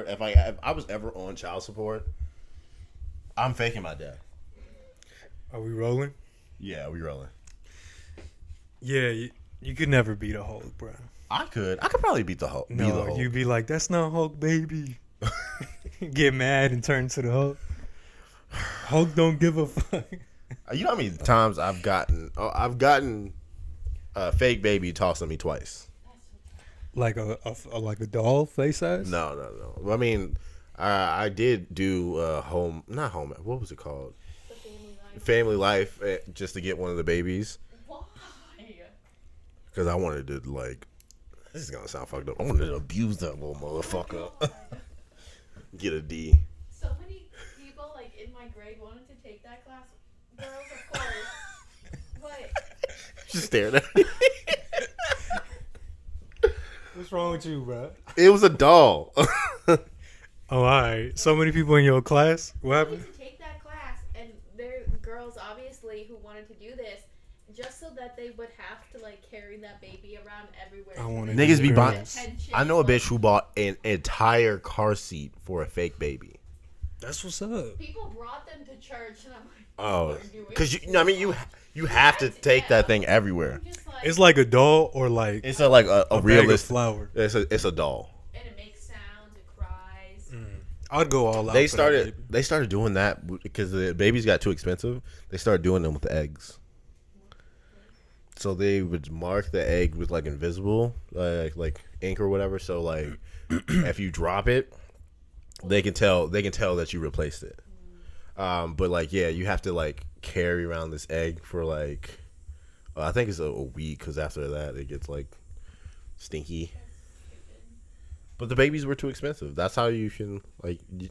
If I was ever on child support, I'm faking my dad. Are we rolling? Yeah, we rolling. Yeah, you could never beat a Hulk, bro. I could probably beat the Hulk. No, you'd be like, that's not Hulk, baby. Get mad and turn to the Hulk. Hulk don't give a fuck. You know how many times I've gotten a fake baby tossed on me twice. Like a doll face size? No. I mean, I did do not home. What was it called? Family life, just to get one of the babies. Why? Because I wanted to this is gonna sound fucked up. I wanted to abuse that little motherfucker. Get a D. So many people in my grade wanted to take that class. Girls, of course. What? Just staring at me. What's wrong with you, bro? It was a doll. Oh, all right. So many people in your class. What happened? Wanted to take that class, and there are girls obviously who wanted to do this just so that they would have to carry that baby around everywhere. I want to Niggas be buying. Attention, I know a bitch who bought an entire car seat for a fake baby. That's what's up. People brought them to church, and I'm like, Oh, because you have to take that thing everywhere. I'm just It's like a doll or like It's a bag of realistic flour. It's a doll. and it makes sounds, it cries. I'd go all out. They for that baby. started doing that because the babies got too expensive. They started doing them with the eggs. So they would mark the egg with invisible like ink or whatever. So if you drop it, they can tell that you replaced it. But you have to carry around this egg for I think it's a week, because after that it gets stinky. But the babies were too expensive. That's how you can you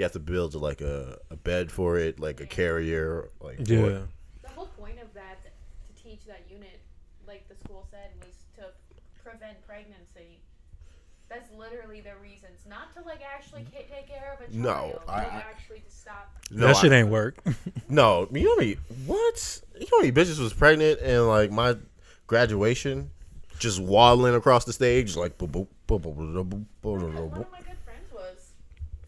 have to build a bed for it, a carrier. Yeah. The whole point of that, to teach that unit, like the school said, was to prevent pregnancy. That's literally their reasons, not to actually take care of a child. No, actually to stop. No, that shit ain't work. No, you know what? You know how many bitches was pregnant and my graduation, just waddling across the stage boop, boop, boop, boop, boop, boop, boop, One boop, of boop. my good friends was.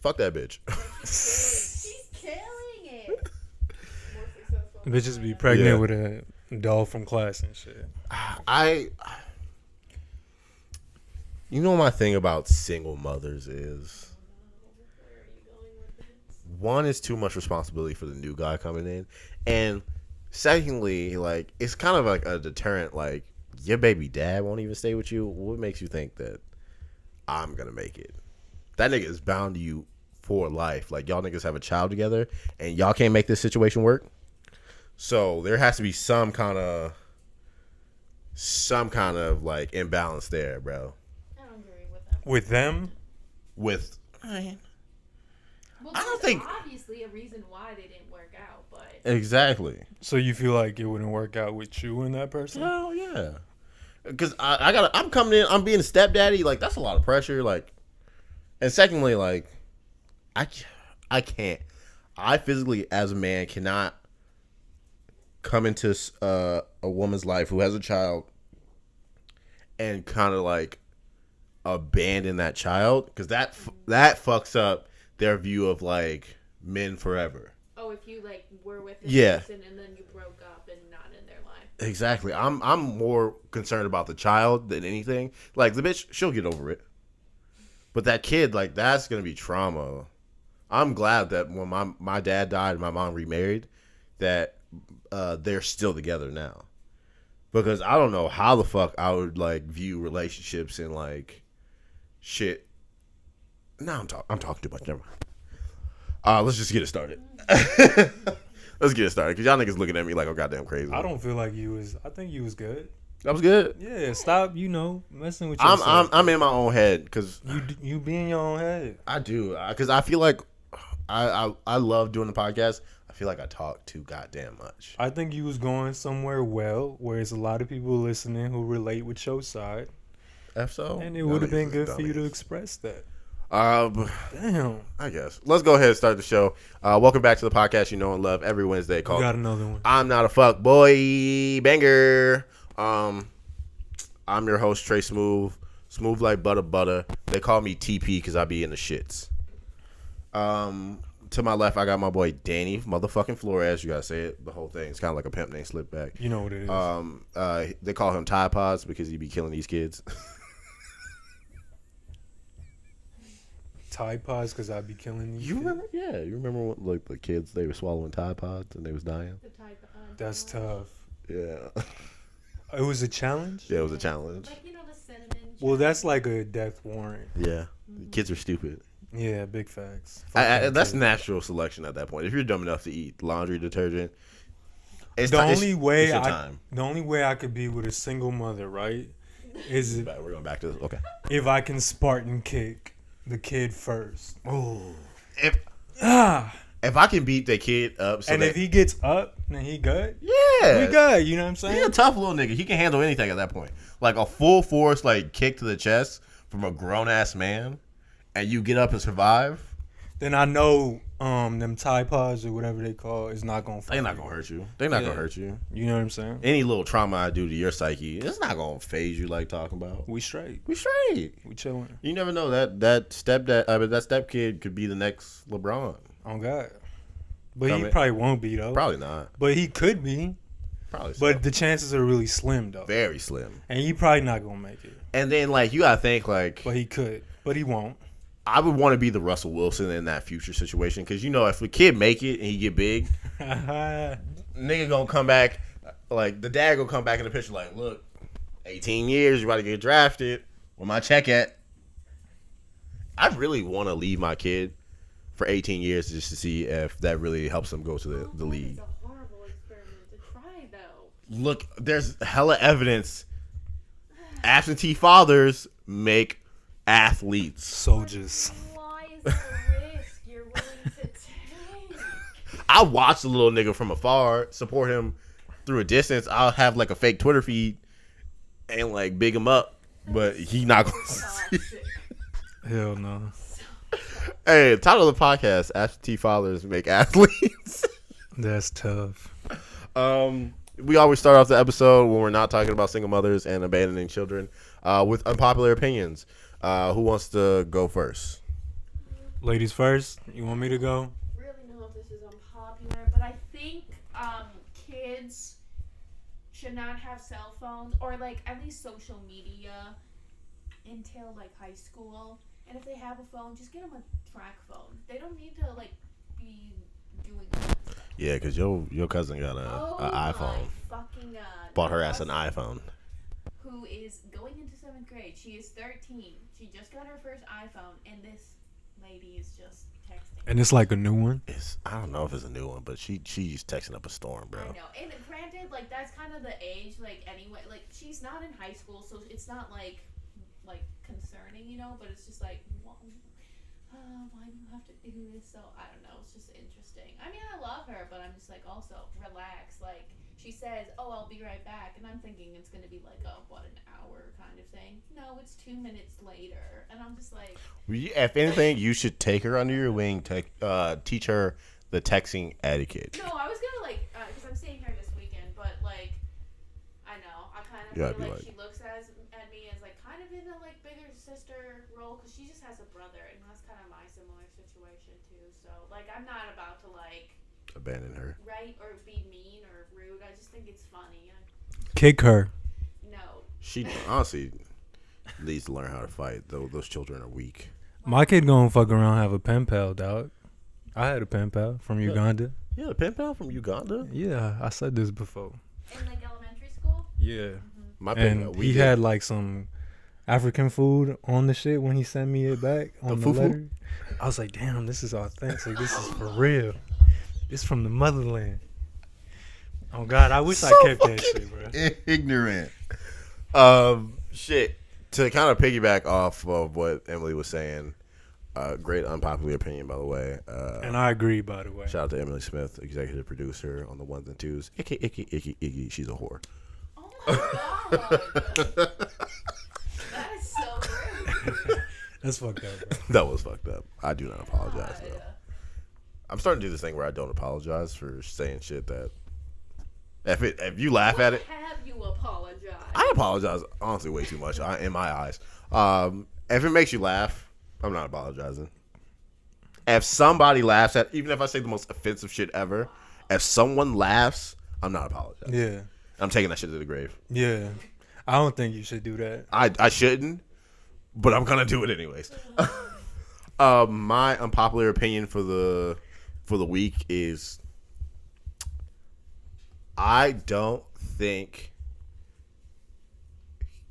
Fuck that bitch. She's killing it. More successful than Bitches I be am. pregnant Yeah. with a doll from class and shit. You know, my thing about single mothers is, Where are you going with this? one, is too much responsibility for the new guy coming in, and secondly, it's kind of a deterrent. Your baby dad won't even stay with you. What makes you think that I'm gonna make it? That nigga is bound to you for life. Y'all niggas have a child together, and y'all can't make this situation work. So there has to be some kind of imbalance there, bro. I don't agree with that. With them? With Well, I don't there's think- obviously a reason why they didn't work out, but exactly. So you feel like it wouldn't work out with you and that person? Hell yeah. Because I'm coming in, I'm being a stepdaddy. That's a lot of pressure. And secondly, I can't. I physically, as a man, cannot come into a woman's life who has a child and kind of abandon that child, because that fucks up their view of men forever. oh, if you were with this Yeah. person and then you broke up and not in their life. Exactly. I'm more concerned about the child than anything. The bitch, she'll get over it. But that kid, that's gonna be trauma. I'm glad that when my dad died and my mom remarried, that they're still together now. Because I don't know how the fuck I would view relationships and shit. No, I'm talking too much. Never mind. Let's just get it started. Let's get it started, because y'all niggas looking at me like I'm goddamn crazy. I don't feel like you was. I think you was good. That was good. Yeah, stop. Messing with yourself. I'm in my own head, because You be in your own head. I do, because I feel like I love doing the podcast. I feel like I talk too goddamn much. I think you was going somewhere well, where there's a lot of people listening who relate with your side, So, and it would have been good for you to express that. Damn, I guess let's go ahead and start the show. Welcome back to the podcast you know and love every Wednesday you called got another one. I'm Not a Fuck Boy Banger. I'm your host, Trey Smooth. Smooth like butter. They call me TP because I be in the shits. To my left, I got my boy Danny, motherfucking Flores. You gotta say it. The whole thing. It's kind of like a pimp named Slipback. You know what it is. They call him Tide Pods because he be killing these kids. Tide Pods because I be killing these. You kids. remember? Yeah, you remember what, like the kids they were swallowing Tide Pods and they was dying. The type That's tough. Yeah. It was a challenge? Yeah, it was a challenge. Like, you know, the cinnamon. Well, that's like a death warrant. Yeah, the kids are stupid. Yeah, big facts. Fuck them That's kids. natural selection at that point. If you're dumb enough to eat laundry detergent, it's The ti- only way it's your I time. the only way I could be with a single mother, right, is We're going back to this. Okay. if I can Spartan kick the kid first. Oh, Ah, if I can beat the kid up, so and that, if he gets up, then he good. yeah, We good. You know what I'm he's saying? a tough little nigga. He can handle anything at that point. Like a full force like kick to the chest from a grown ass man, and you get up and survive. Then I know them Tide Pods or whatever they call is not gonna. They're not gonna hurt you. They're not Yeah. gonna hurt you. You know what I'm saying? Any little trauma I do to your psyche, it's not gonna phase you like talking about. We straight. We straight. We chilling. You never know that step kid could be the next LeBron. On God. But Come he in. probably won't be though. Probably not. But he could be. Probably. So. But the chances are really slim though. Very slim. And he probably not gonna make it. And then like you gotta think like But he could. But he won't. I would want to be the Russell Wilson in that future situation because you know if a kid make it and he get big, nigga gonna come back like the dad gonna come back in the picture like, look, 18 years, you about to get drafted. Where my check at? I really want to leave my kid for 18 years just to see if that really helps him go to the league. It's a horrible experiment to try, though. Look, there's hella evidence. Absentee fathers make athletes. Soldiers. Why is it a risk you're willing to take? I watch the little nigga from afar, support him through a distance. I'll have like a fake Twitter feed and like big him up, but he not gonna see. Toxic. Hell no. Hey, title of the podcast: Absentee fathers make athletes. That's tough. We always start off the episode when we're not talking about single mothers and abandoning children with unpopular opinions. Who wants to go first? Ladies first. You want me to go? Really know if this is unpopular, but I think kids should not have cell phones or like at least social media until like high school. And if they have a phone, just get them a track phone. They don't need to like be doing that stuff. Yeah, because your cousin got an iPhone. My fucking god. Bought her My ass an cousin, iPhone. who is going into 7th grade. She is 13. She just got her first iPhone, and this lady is just texting. And it's like a new one. I don't know if it's a new one, but she's texting up a storm, bro. I know. And granted, like that's kind of the age, like anyway, like she's not in high school, so it's not like concerning, you know. But it's just like, why do you have to do this? So I don't know. It's just interesting. I mean, I love her, but I'm just like, also relax. Like she says, "Oh, I'll be right back," and I'm thinking it's gonna be like an hour kind of thing. No, it's 2 minutes later, and I'm just like, If anything, you should take her under your wing, teach her the texting etiquette. no, I was gonna like, because I'm seeing her this weekend, but like, I know, I kind of Yeah, feel I'd be like like- she looks at me as like kind of in a like bigger sister role, because she just has a brother, and that's kind of my similar situation too. So like, I'm not about to like Abandon her. write or be mean or rude. I just think it's funny. Kick her. No, She honestly needs to learn how to fight. Though those children are weak. My kid gonna fuck around have a pen pal, dog. I had a pen pal from Uganda. Yeah, the pen pal from Uganda. Yeah, I said this before. in like elementary school. Yeah. My pen pal. And he had like some African food on the shit when he sent me it back on the fufu? letter. I was like, damn, this is authentic. This is for real. It's from the motherland. Oh God, I wish I kept that shit, bro. ignorant. Shit. To kind of piggyback off of what Emily was saying, great unpopular opinion, by the way. And I agree, by the way. Shout out to Emily Smith, executive producer on the ones and twos. Icky, she's a whore. Oh my god, that is so rude. That's fucked up, bro. That was fucked up. I do not apologize, though. I'm starting to do this thing where I don't apologize for saying shit that if you laugh at it, Have you apologized? I apologize honestly way too much in my eyes. If it makes you laugh, I'm not apologizing. If somebody laughs at, even if I say the most offensive shit ever, if someone laughs, I'm not apologizing. Yeah. I'm taking that shit to the grave. Yeah. I don't think you should do that. I shouldn't, but I'm gonna do it anyways. My unpopular opinion for the week is I don't think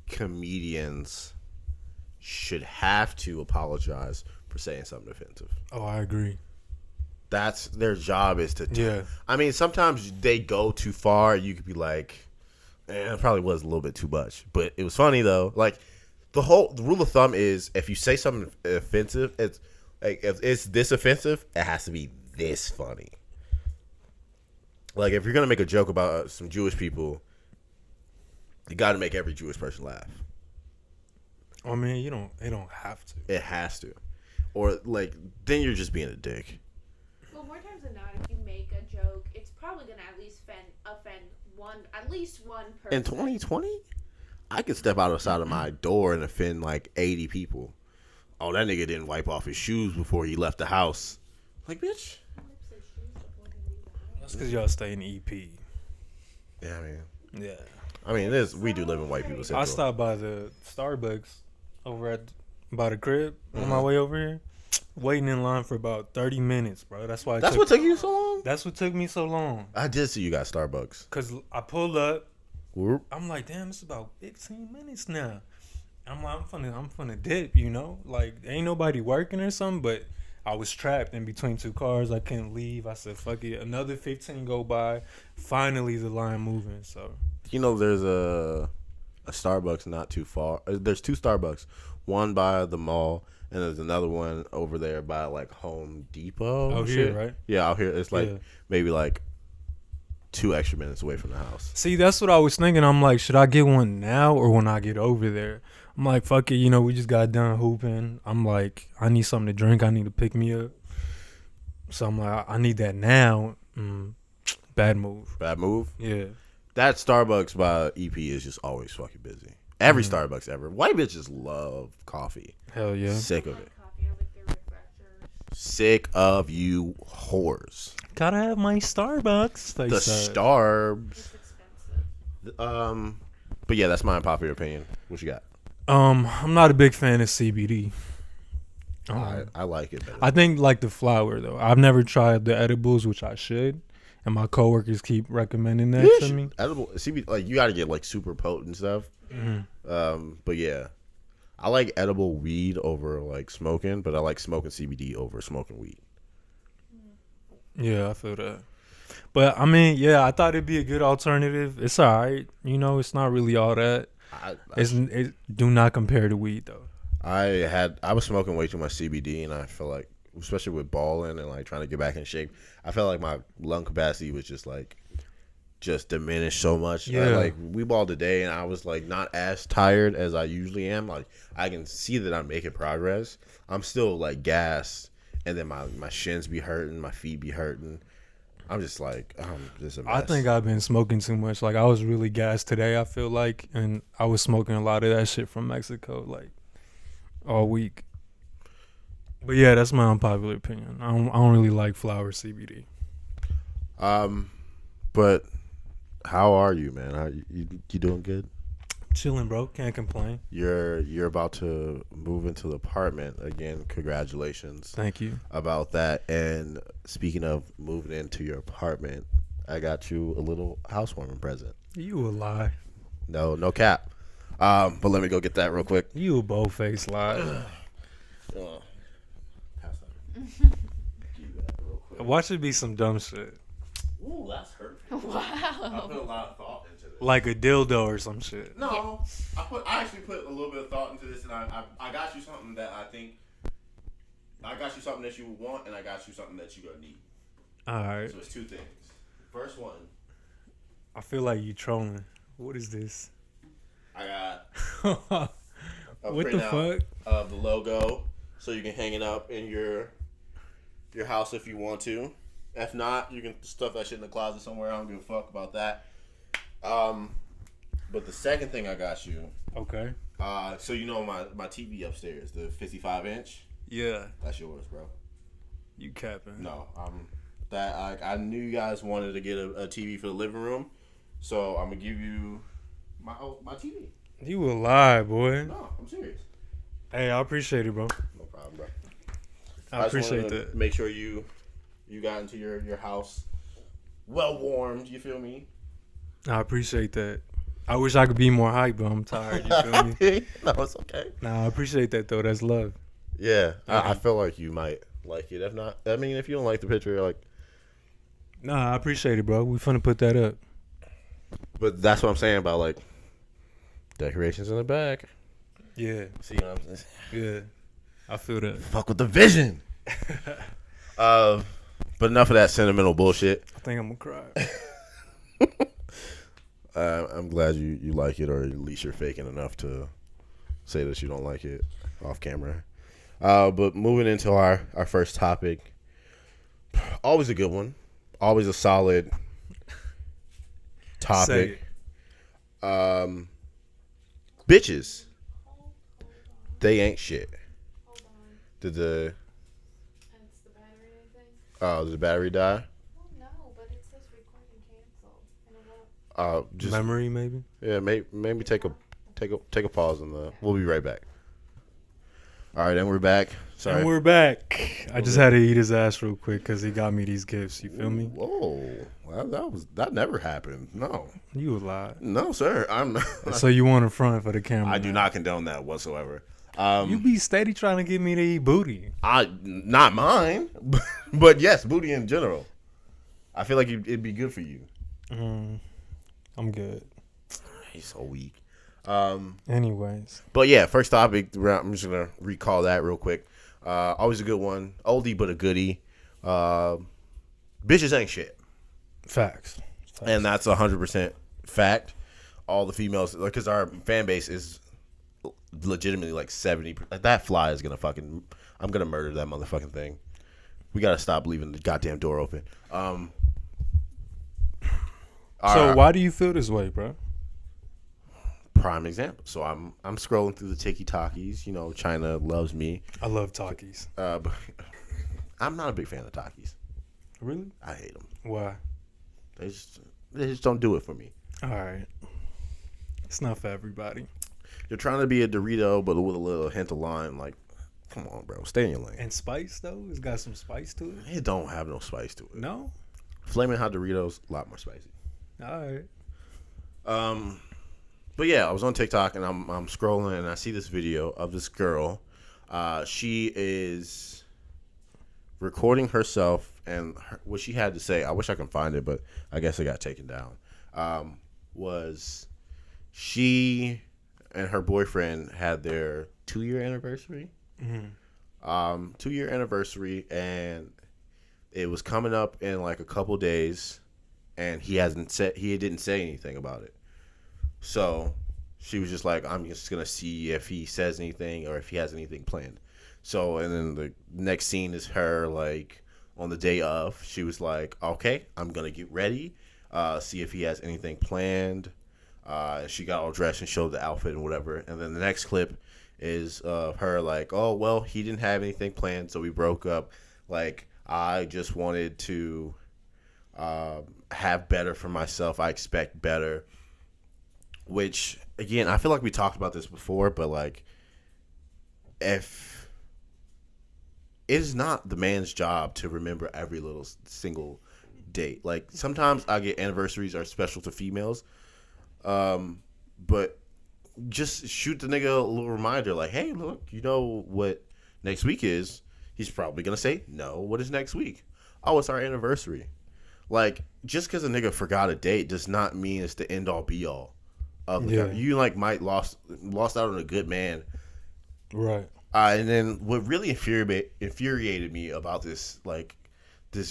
comedians should have to apologize for saying something offensive. Oh, I agree. That's their job is to. Yeah. I mean, sometimes they go too far. You could be like, it probably was a little bit too much, but it was funny though. Like the rule of thumb is if you say something offensive, it's like if it's this offensive, it has to be this funny. Like if you're gonna make a joke about some Jewish people, you got to make every Jewish person laugh. I mean, they don't have to. It has to, or like then you're just being a dick. Well, more times than not, if you make a joke, it's probably gonna at least offend at least one person. In 2020, I could step outside of my door and offend like 80 people. Oh, that nigga didn't wipe off his shoes before he left the house. Like, bitch. That's because y'all stay in EP. Yeah, man. Yeah. I mean, it is. We do live in white people central. I stopped by the Starbucks over by the crib on my way over here, waiting in line for about 30 minutes, bro. That's why. What took you so long? That's what took me so long. I did see you got Starbucks. Cause I pulled up. Whoop. I'm like, damn, it's about 15 minutes now. I'm like, I'm finna dip, you know? Like, ain't nobody working or something, but I was trapped in between two cars. I couldn't leave. I said, fuck it. Another 15 go by. Finally, the line moving, so. You know, there's a Starbucks not too far. There's two Starbucks. One by the mall, and there's another one over there by, like, Home Depot. Out here, right? Yeah, out here. It's, like, maybe, like, 2 extra minutes away from the house. See, that's what I was thinking. I'm like, should I get one now or when I get over there? I'm like, fuck it, you know, we just got done hooping. I'm like, I need something to drink. I need to pick me up. So I'm like, I need that now. Bad move. Bad move? Yeah. That Starbucks by EP is just always fucking busy. Every Starbucks ever. White bitches love coffee. Hell yeah. Sick of it. Sick of you whores. Gotta have my Starbucks. The Starbs. But yeah, that's my unpopular opinion. What you got? I'm not a big fan of CBD. I like it better. I think like the flower though. I've never tried the edibles, which I should, and my coworkers keep recommending that to me. Edible CBD, like you got to get like super potent stuff. But yeah, I like edible weed over like smoking, but I like smoking CBD over smoking weed. Yeah, I feel that. But I mean, yeah, I thought it'd be a good alternative. It's alright, you know. It's not really all that. It do not compare to weed though. I was smoking way too much CBD, and I feel like, especially with balling and like trying to get back in shape, I felt like my lung capacity was just diminished so much. Yeah. Like we balled today, and I was like not as tired as I usually am. Like I can see that I'm making progress. I'm still like gassed, and then my shins be hurting, my feet be hurting. I'm just like, I'm just a mess. I think I've been smoking too much. Like I was really gassed today, I feel like, and I was smoking a lot of that shit from Mexico, like all week. But yeah, that's my unpopular opinion. I don't really like flower CBD. But how are you, man? How you doing good? Chilling, bro. Can't complain. You're about to move into the apartment again. Congratulations. Thank you. About that. And speaking of moving into your apartment, I got you a little housewarming present. You a lie. No cap. But let me go get that real quick. You a bold-faced lie. Watch it be some dumb shit. Ooh, that's hurtful. Wow. I put a lot of thought into this. Like a dildo or some shit. No, I actually put a little bit of thought into this, and I got you something that I got you something that you would want, and I got you something that you're gonna need. All right. So it's 2 things. First one, I feel like you trolling. What is this? I got What the fuck? Of the logo, so you can hang it up in your house if you want to. If not, you can stuff that shit in the closet somewhere. I don't give a fuck about that. But the second thing I got you, Okay. So you know my TV upstairs, the 55-inch. Yeah. That's yours, bro. You capping? No, I knew you guys wanted to get a TV for the living room, so I'm gonna give you my TV. You a lie, boy. No, I'm serious. Hey, I appreciate it, bro. No problem, bro. I appreciate just wanted that. to make sure you got into your house well warmed. You feel me? I appreciate that. I wish I could be more hype, but I'm tired. You feel me? No, it's okay. Nah, I appreciate that though. That's love. Yeah, I feel like you might like it. If not, I mean, if you don't like the picture, like, Nah, I appreciate it, bro. We finna put that up. but that's what I'm saying about like decorations in the back. Yeah, See what I'm saying? yeah. I feel that. Fuck with the vision. But enough of that sentimental bullshit. I think I'm gonna cry. I'm glad you like it, or at least you're faking enough to say that you don't like it off camera. But moving into our first topic, always a good one, always a solid topic. Bitches, they ain't shit. Hold on. Did the That's the battery, I think. did the battery die? Well, no, but it says recording canceled. And it won't. Just Memory, maybe. yeah, maybe take a pause on the. We'll be right back. All right, and we're back. Sorry. And we're back. I just had to eat his ass real quick because he got me these gifts. You feel me? Whoa, well, that never happened. No, You a lie. no, sir. I'm not. So you want in front for the camera? I do not condone that whatsoever. You be steady trying to get me to eat booty. Not mine, but yes, booty in general. I feel like it'd be good for you. I'm good. He's so weak. Anyways, But yeah, first topic. I'm just gonna recall that real quick. Always a good one, oldie but a goodie. Bitches ain't shit, facts. and that's 100% fact. All the females, because our fan base is legitimately like 70. Like, that fly is gonna fucking. I'm gonna murder that motherfucking thing. We gotta stop leaving the goddamn door open. So why do you feel this way, bro? Prime example. So I'm scrolling through the TikTokies. You know, China loves me. I love talkies. But I'm not a big fan of Takis. Really? I hate them. Why? They just don't do it for me. All right. It's not for everybody. You're trying to be a Dorito, but with a little hint of lime. Like, come on, bro, stay in your lane. And spice though, it's got some spice to it. It don't have no spice to it. No. Flaming hot Doritos, a lot more spicy. All right. But yeah, I was on TikTok and I'm scrolling and I see this video of this girl. She is recording herself and what she had to say. I wish I could find it, but I guess it got taken down. Was she and her boyfriend had their 2-year anniversary? 2-year anniversary, and it was coming up in like a couple days, and he didn't say anything about it. So she was just like, I'm just gonna see if he says anything or if he has anything planned. So, and then the next scene is her like on the day of. She was like, okay, I'm gonna get ready, see if he has anything planned. She got all dressed and showed the outfit and whatever. And then the next clip is her like, oh well, he didn't have anything planned, so we broke up. Like, I just wanted to have better for myself. I expect better. Which, again, I feel like we talked about this before, but like, if it is not the man's job to remember every little single date. Like, sometimes I get anniversaries are special to females, but just shoot the nigga a little reminder, like, hey, look, you know what next week is? He's probably gonna say, no, what is next week? Oh, it's our anniversary. Like, just because a nigga forgot a date does not mean it's the end all be all. You like might lost out on a good man, Right. and then what really infuriated me about this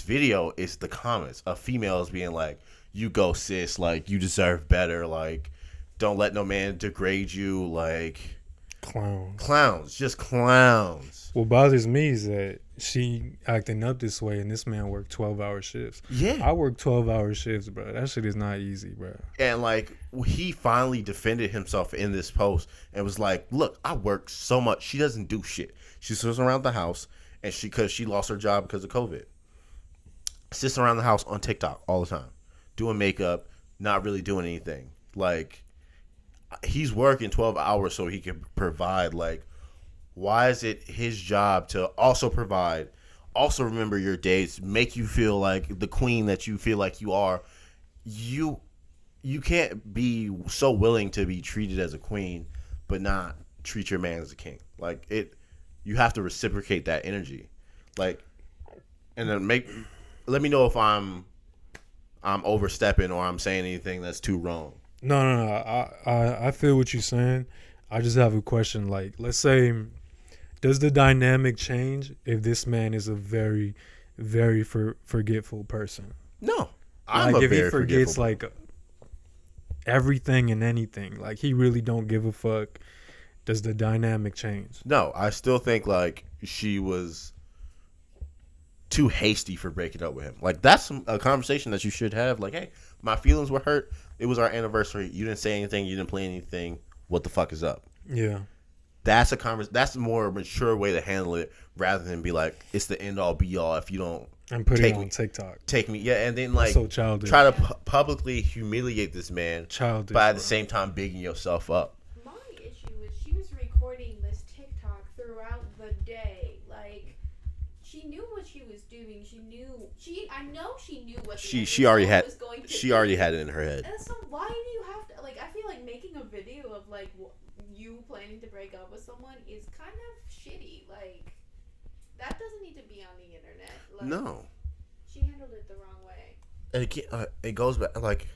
video is the comments of females being like, "You go, sis, like you deserve better, like don't let no man degrade you, like Clowns. clowns, just clowns." What bothers me is that she acting up this way, and this man worked 12-hour shifts. Yeah. I work 12-hour shifts, bro. That shit is not easy, bro. And like he finally defended himself in this post and was like, "Look, I work so much. She doesn't do shit. She sits around the house, and because she lost her job because of COVID, sits around the house on TikTok all the time, doing makeup, not really doing anything. Like he's working 12 hours so he can provide. Like, why is it his job to also provide, also remember your days, make you feel like the queen that you feel like you are? You can't be so willing to be treated as a queen, but not treat your man as a king. Like you have to reciprocate that energy. Like, and then let me know if I'm overstepping or I'm saying anything that's too wrong. No. I feel what you're saying. I just have a question. Like, let's say, does the dynamic change if this man is a very, very forgetful person? No, Like, if he forgets like everything and anything, like he really don't give a fuck, does the dynamic change? No, I still think like she was too hasty for breaking up with him. Like that's a conversation that you should have. Like, hey, my feelings were hurt. It was our anniversary. You didn't say anything. You didn't play anything. What the fuck is up? Yeah. That's That's a more mature way to handle it rather than be like, it's the end all be all if you don't. And put it on TikTok. Take me, yeah, and then like so childish. Try to publicly humiliate this man, childish, but at the same time bigging yourself up. My issue is she was recording this TikTok throughout the day. Like, she knew what she was doing. I know she knew what she already had. Was going to she already had it in her head. And so why do you have to, like? I feel like making a video of like you planning to break up with someone is kind of shitty. Like, that doesn't need to be on the internet. Like, No. She handled it the wrong way. And it goes back, like,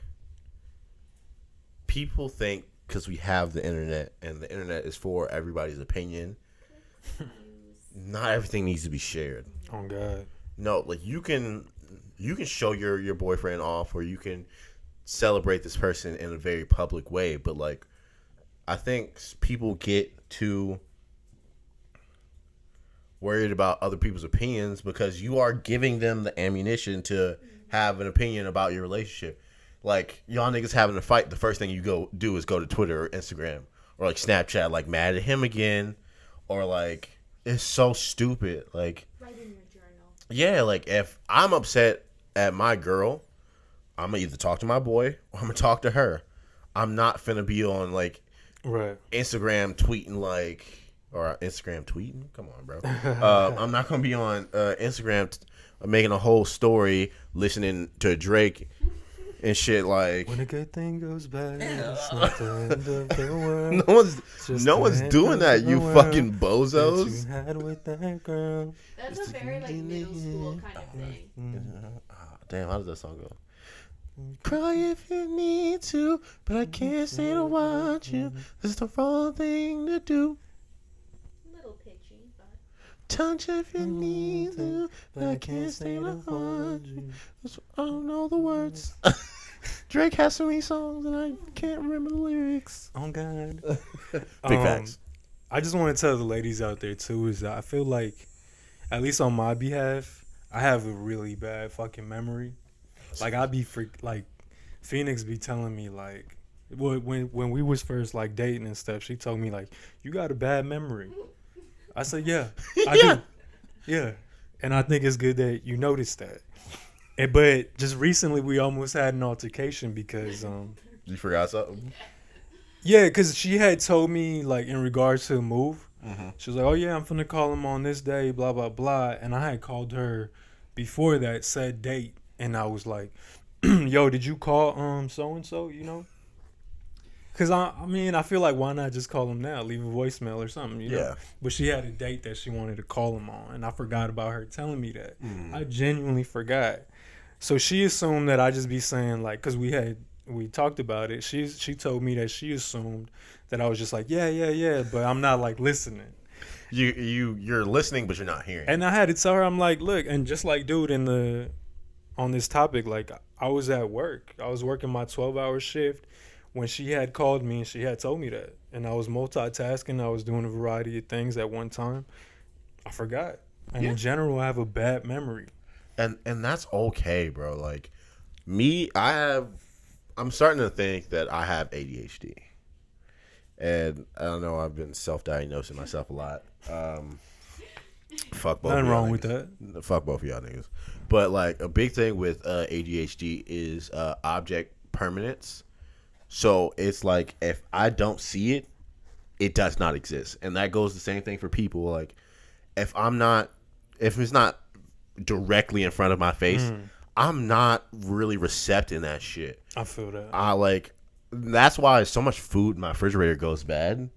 people think because we have the internet and the internet is for everybody's opinion, not everything needs to be shared. Oh God. No, like you can show your boyfriend off, or you can celebrate this person in a very public way, but like I think people get too worried about other people's opinions because you are giving them the ammunition to have an opinion about your relationship. Like, y'all niggas having a fight, the first thing you go do is go to Twitter or Instagram or like Snapchat, like mad at him again, or like it's so stupid. Like, Write in your journal. Yeah, like if I'm upset at my girl, I'm gonna either talk to my boy or I'm gonna talk to her. I'm not finna be on like Instagram tweeting like, or Instagram tweeting. Come on, bro. I'm not gonna be on Instagram making a whole story listening to Drake and shit. Like, when a good thing goes bad, it's not the end of the world. no one's doing that. You fucking bozos. That you had with that girl. That's a very like middle school kind of thing. Damn, how does that song go? Cry if you need to, but I can't stay to watch you. It's the wrong thing to do. Little pitchy, but Touch if you need to, but I can't stay to watch you. I don't know the words. Drake has so many songs and I can't remember the lyrics. Oh God. Big facts. I just want to tell the ladies out there too is that I feel like, at least on my behalf, I have a really bad fucking memory. Like like Phoenix be telling me like, when we was first like dating and stuff, she told me like, you got a bad memory. I said, yeah, I do. Yeah. And I think it's good that you noticed that. But just recently we almost had an altercation because You forgot something? yeah, because she had told me like in regards to a move. Mm-hmm. She was like, oh yeah, I'm finna call him on this day, blah blah blah. And I had called her before that said date, and I was like, yo, did you call so and so, you know? Because I mean, I feel like why not just call him now, leave a voicemail or something, you know? Yeah. But she had a date that she wanted to call him on, and I forgot about her telling me that. I genuinely forgot. So she assumed that I just be saying like, because we talked about it. She told me that she assumed that I was just like, yeah, but I'm not like listening. You're listening, but you're not hearing. And I had to tell her, I'm like, look, and just like dude on this topic, like I was at work. I was working my 12-hour shift when she had called me and she had told me that. And I was multitasking. I was doing a variety of things at one time. I forgot. And in general, I have a bad memory. And that's okay, bro. Like me, I'm starting to think that I have ADHD. And I don't know, I've been self-diagnosing myself a lot. Fuck both Nothing of y'all wrong niggas. with that. Fuck both of y'all niggas. But like a big thing with ADHD is object permanence. So it's like if I don't see it, it does not exist. And that goes the same thing for people. Like if it's not directly in front of my face, I'm not really recepting that shit. I feel that. That's why so much food in my refrigerator goes bad.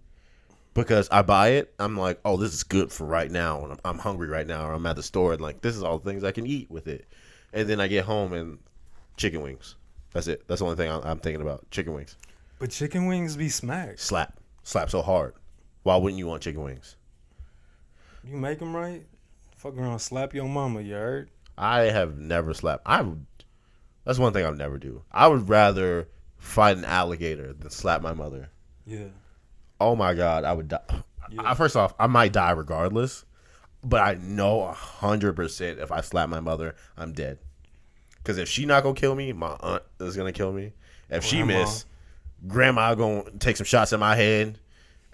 Because I buy it, I'm like, oh, this is good for right now. And I'm hungry right now, or I'm at the store, and like, this is all the things I can eat with it. And then I get home and chicken wings. That's it. That's the only thing I'm thinking about. Chicken wings. But chicken wings be smacked. Slap so hard. Why wouldn't you want chicken wings? You make them right. Fuck around, slap your mama. You heard? I have never slapped. That's one thing I'll never do. I would rather fight an alligator than slap my mother. Yeah. Oh my God, I would die. Yeah. First off, I might die regardless, but I know 100% if I slap my mother, I'm dead. Because if she not gonna kill me, my aunt is gonna kill me. If she miss, grandma gonna take some shots in my head.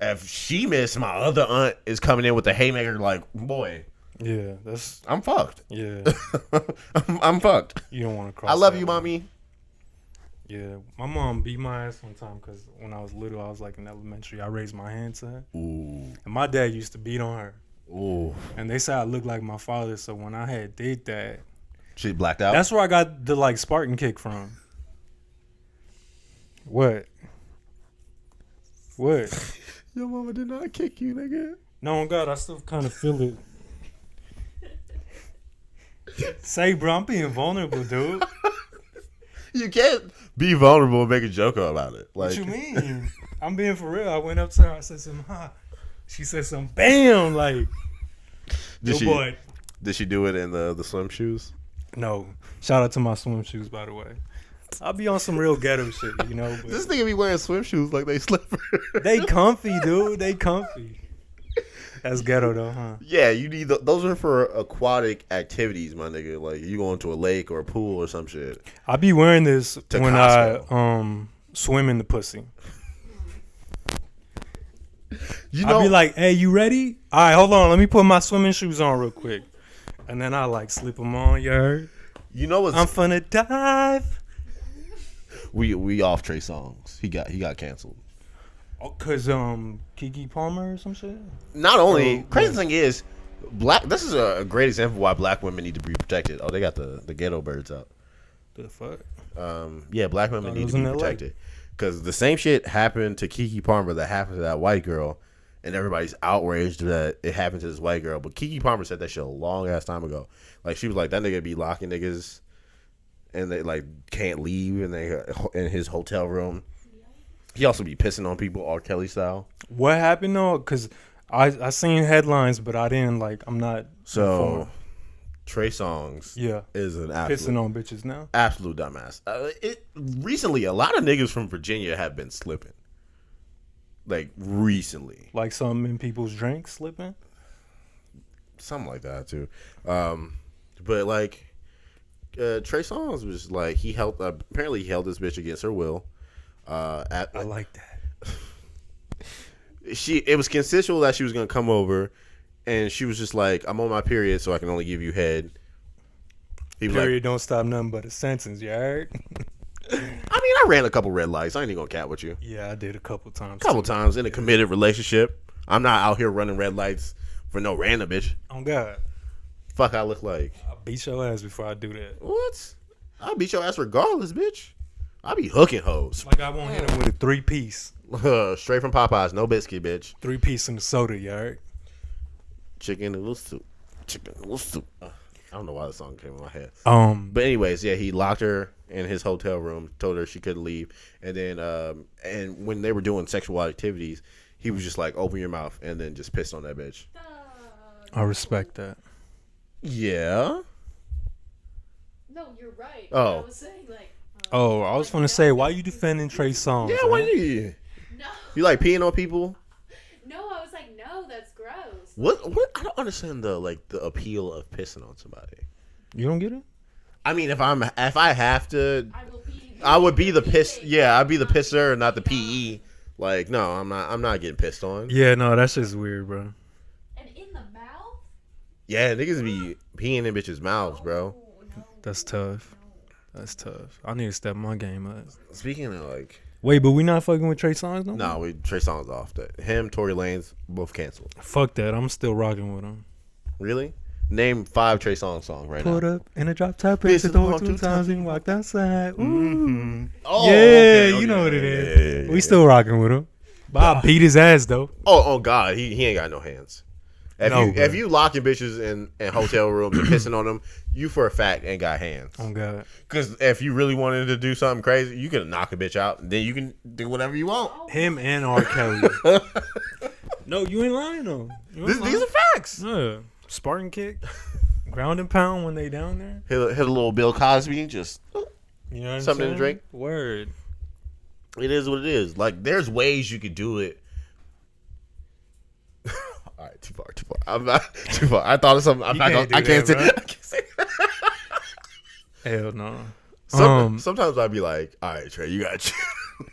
If she miss, my other aunt is coming in with the haymaker. Like, boy, Yeah, I'm fucked. yeah. I'm fucked. You don't want to cross. I love that you, line. mommy. Yeah, my mom beat my ass one time because when I was little, I was like in elementary. I raised my hand to her, Ooh, and my dad used to beat on her. ooh. And they said I looked like my father, so when I had did that, She blacked out. that's where I got the like Spartan kick from. What? What? Your mama did not kick you, nigga. No, God, I still kind of feel it. Say, bro, I'm being vulnerable, dude. You can't be vulnerable and make a joke about it. Like, What you mean? I'm being for real. I went up to her. I said something. She said something. Bam! Like, did she? boy. Did she do it in the swim shoes? No. Shout out to my swim shoes, by the way. I'll be on some real ghetto shit, you know. But This nigga be wearing swim shoes like they slipper. they comfy, dude. They comfy. That's ghetto, though, huh? Yeah, you need those are for aquatic activities, my nigga. Like you going to a lake or a pool or some shit. I be wearing this To when Costco. I swim in the pussy. You I be like, hey, you ready? All right, hold on. Let me put my swimming shoes on real quick. And then I like slip them on, you heard? you know what's I'm finna dive. we off Trey Songz. He got canceled. Oh, cause Keke Palmer or some shit. Not only Oh, crazy yeah. thing is black. This is a great example why black women need to be protected. Oh, they got the ghetto birds out. The fuck? Yeah, black women Thought it need was to be in LA. protected because the same shit happened to Keke Palmer that happened to that white girl, and everybody's outraged that it happened to this white girl. But Keke Palmer said that shit a long ass time ago. Like she was like that nigga be locking niggas, and they like can't leave, and they in his hotel room. He also be pissing on people, R. Kelly style. What happened though? Cause I seen headlines, but I didn't like. I'm not. So informed. Trey Songz Yeah, is an pissing on bitches now. absolute dumbass. Recently, a lot of niggas from Virginia have been slipping. Like recently, Like something in people's drinks slipping. something like that too. But like Trey Songz was like apparently he held this bitch against her will. I like that. It was consensual that she was gonna come over, and she was just like, "I'm on my period, so I can only give you head." He was Period don't stop nothing but a sentence. You heard? like, I ran a couple red lights. I ain't even gonna cat with you. Yeah, I did a couple times. Couple too. times in a committed relationship. I'm not out here running red lights for no random bitch. Oh God, Fuck, I look like I'll beat your ass before I do that. what? I'll beat your ass regardless, bitch. I be hooking hoes. Like I won't hit him with a 3-piece. Straight from Popeyes, no biscuit, bitch. 3-piece in the soda. You heard? Chicken noodle soup. Chicken noodle soup. I don't know why the song came in my head. But But anyways, yeah, he locked her in his hotel room, told her she couldn't leave, and then and when they were doing sexual activities, he was just like, "Open your mouth," and then just pissed on that bitch. I respect that. Yeah. No, you're right. Oh. I was saying like. Oh, I was gonna say, why you defending Trey Songz? Yeah. Why do you? No. You like peeing on people? No, I was like, no, that's gross. What? I don't understand the appeal of pissing on somebody. You don't get it? I mean, if I have to, I would be the piss. Yeah, I'd be the pisser, not the PE. Like, no, I'm not getting pissed on. Yeah, no, that's just weird, bro. And in the mouth? Yeah, niggas be peeing in bitches' mouths, bro. No. That's tough. That's tough. I need to step my game up. Speaking of like, Wait, but we not fucking with Trey Songz no? no, Trey Songz off. That him, Tory Lanez, both canceled. Fuck that. I'm still rocking with him. Really? Name 5 Trey Songz songs right Put now. up in a drop top, Piss piss it it on over 2 times and walked outside. Ooh. Mm-hmm. Oh, Yeah, okay, you know what it yeah, is. yeah, We still rocking with him. But I beat his ass though. Oh God, he ain't got no hands. No, bro. If you locking bitches in hotel rooms and pissing on them, you for a fact ain't got hands. Oh God. Because if you really wanted to do something crazy, you can knock a bitch out, and then you can do whatever you want. Him and R. Kelly. No, you ain't lying though. You ain't These lying. are facts. Yeah. Spartan kick. Ground and pound when they down there. Hit a little Bill Cosby, just You know what I'm Something to saying? drink? Word. it is what it is. Like there's ways you could do it. All right, too far. I'm not too far. I thought of something. I'm You not can't gonna, I do can't say. that, I can't say. Hell no. Sometimes I'd be like, all right, Trey, you got you.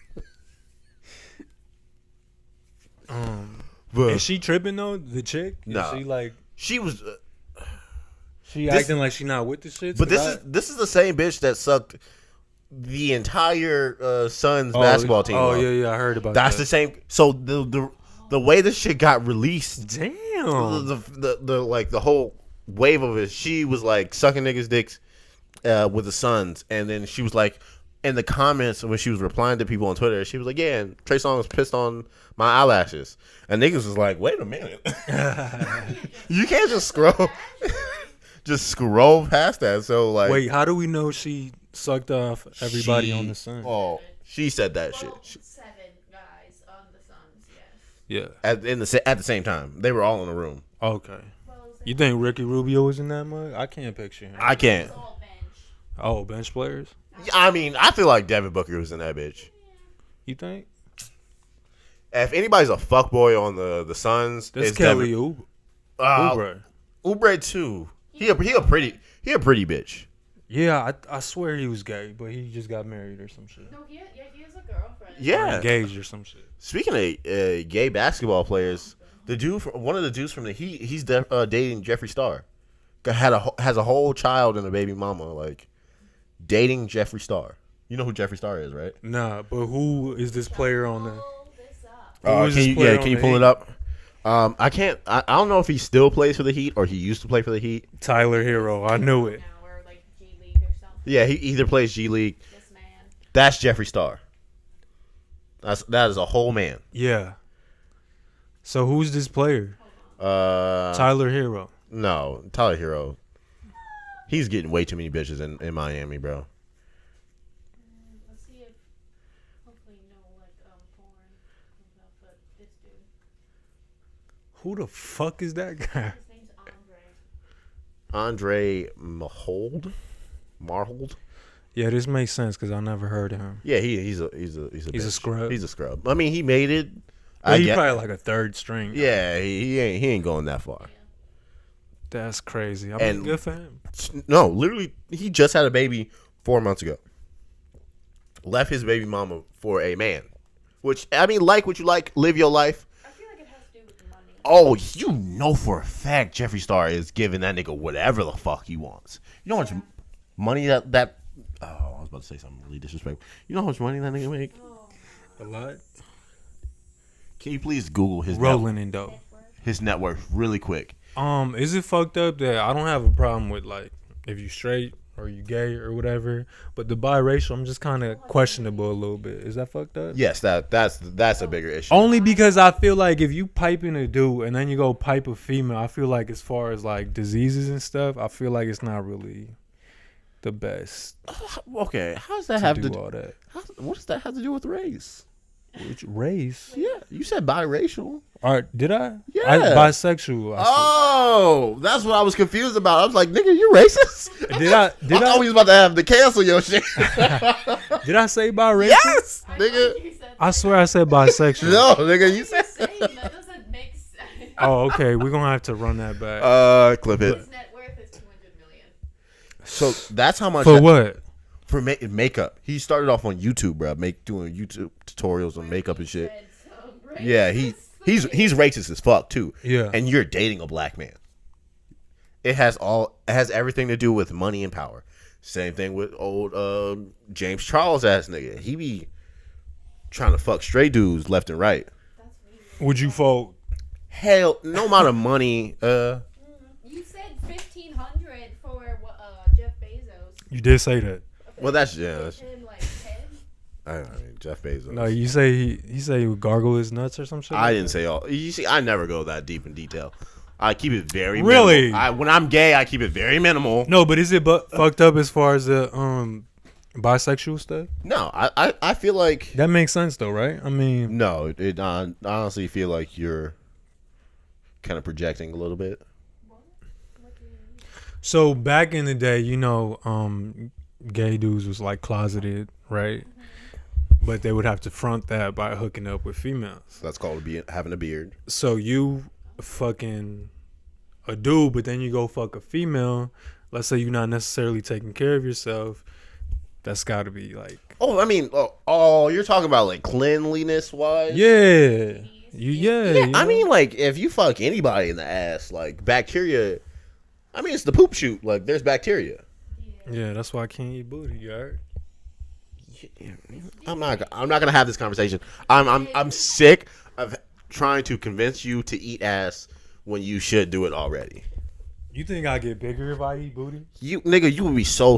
But Is she tripping though? The chick? Nah. Is she like she was. she This- acting like she not with the shit? But this is the same bitch that sucked the entire Suns basketball team. Oh up. yeah, I heard about That's that. the same. So the way this shit got released, Damn. the whole wave of it, she was like sucking niggas' dicks with the Suns, and then she was like in the comments when she was replying to people on Twitter, she was like, "Yeah, and Trey Songz pissed on my eyelashes," and niggas was like, "Wait a minute, you can't just scroll past that." So like, Wait, how do we know she sucked off everybody on the Sun? Oh, she said that shit. Well, 7 guys on the Suns, yes. Yeah. At the same time, they were all in the room. Okay. Well, You think Ricky Rubio was in that mug? I can't picture him. I can't. it's all bench. Oh, bench players? I mean, I feel like Devin Booker was in that bitch. You think? If anybody's a fuckboy on the Suns, This it's Kelly Devin. Oubre. Oubre too. He a pretty bitch. Yeah, I swear he was gay, but he just got married or some shit. No, he has a girlfriend. Or Yeah. engaged or some shit. Speaking of gay basketball players, one of the dudes from the Heat, he's dating Jeffree Star. Has a whole child and a baby mama. Like dating Jeffree Star. You know who Jeffree Star is, right? Nah, but who is this player on the? Pull this up. Who is this player on Can you the pull Heat? it up? I can't. I don't know if he still plays for the Heat or he used to play for the Heat. Tyler Hero. I knew it. Now or like G League or something. Yeah, he either plays G League. This man. That's Jeffree Star. That is a whole man. Yeah. So who's this player? Tyler. Tyler Hero. No, Tyler Hero. He's getting way too many bitches in Miami, bro. Let's see if hopefully no porn comes up, but this dude. Who the fuck is that guy? His name's Andre Andre. Marhold. Yeah, this makes sense because I never heard of him. Yeah, he's a He's a bitch. scrub. He's a scrub. I mean, he made it. But he's get- probably like a third string. Yeah, he ain't going that far. That's crazy. I mean, And- good for him. No, literally, he just had a baby 4 months ago. Left his baby mama for a man. Which, I mean, like what you like, live your life. I feel like it has to do with money. Oh, you know for a fact Jeffree Star is giving that nigga whatever the fuck he wants. You know how much money that oh, I was about to say something really disrespectful. You know how much money that nigga make? A lot. Can you please Google Rolling in dough. his net worth really quick? Is it fucked up that I don't have a problem with like if you straight or you gay or whatever, but the biracial I'm just kind of questionable a little bit. Is that fucked up? Yes, that's a bigger issue. Only because I feel like if you piping a dude and then you go pipe a female, I feel like as far as like diseases and stuff, I feel like it's not really the best Okay, how does that to have do to do? all that. What does that have to do with race? Which race? Yeah, you said biracial. All right, did I? Yeah. Bisexual. I Oh, that's what I was confused about. I was like, nigga, you racist? said. Did I? Did I thought we I? was about to have to cancel your shit. Did I say biracial? Yes, I nigga. thought you said I swear I said bisexual. No, nigga, you What are said. you saying? That doesn't make sense. Oh, okay. We're gonna have to run that back. Clip it. His net worth is 200 million. So that's how much For what? for makeup. He started off on YouTube, bro, doing YouTube tutorials on makeup and shit. Yeah, he's racist as fuck too. Yeah. And you're dating a black man. It has everything to do with money and power. Same thing with old James Charles ass nigga. He be trying to fuck straight dudes left and right. Would you fold? Hell, no amount of money. You said 1,500 for Jeff Bezos. You did say that. Well, that's yeah. Him like 10. I mean, Jeff Bezos. No, you say he say he would gargle his nuts or some shit. I didn't say all. You see, I never go that deep in detail. I keep it very Really? minimal. When I'm gay, I keep it very minimal. No, but is it fucked up as far as the bisexual stuff? No, I feel like That makes sense though, right? I mean, no. I honestly feel like you're kind of projecting a little bit. so back in the day, gay dudes was like closeted, right? But they would have to front that by hooking up with females. That's called having a beard. So you fucking a dude, but then you go fuck a female. Let's say you're not necessarily taking care of yourself. That's got to be like, Oh, I mean, you're talking about like cleanliness wise. yeah, Yeah, I mean, like if you fuck anybody in the ass, like bacteria. I mean, it's the poop chute. Like there's bacteria. yeah. That's why I can't eat booty. You heard? I'm not gonna have this conversation. I'm sick of trying to convince you to eat ass when you should do it already. You think I get bigger if I eat booty? You nigga, you would be so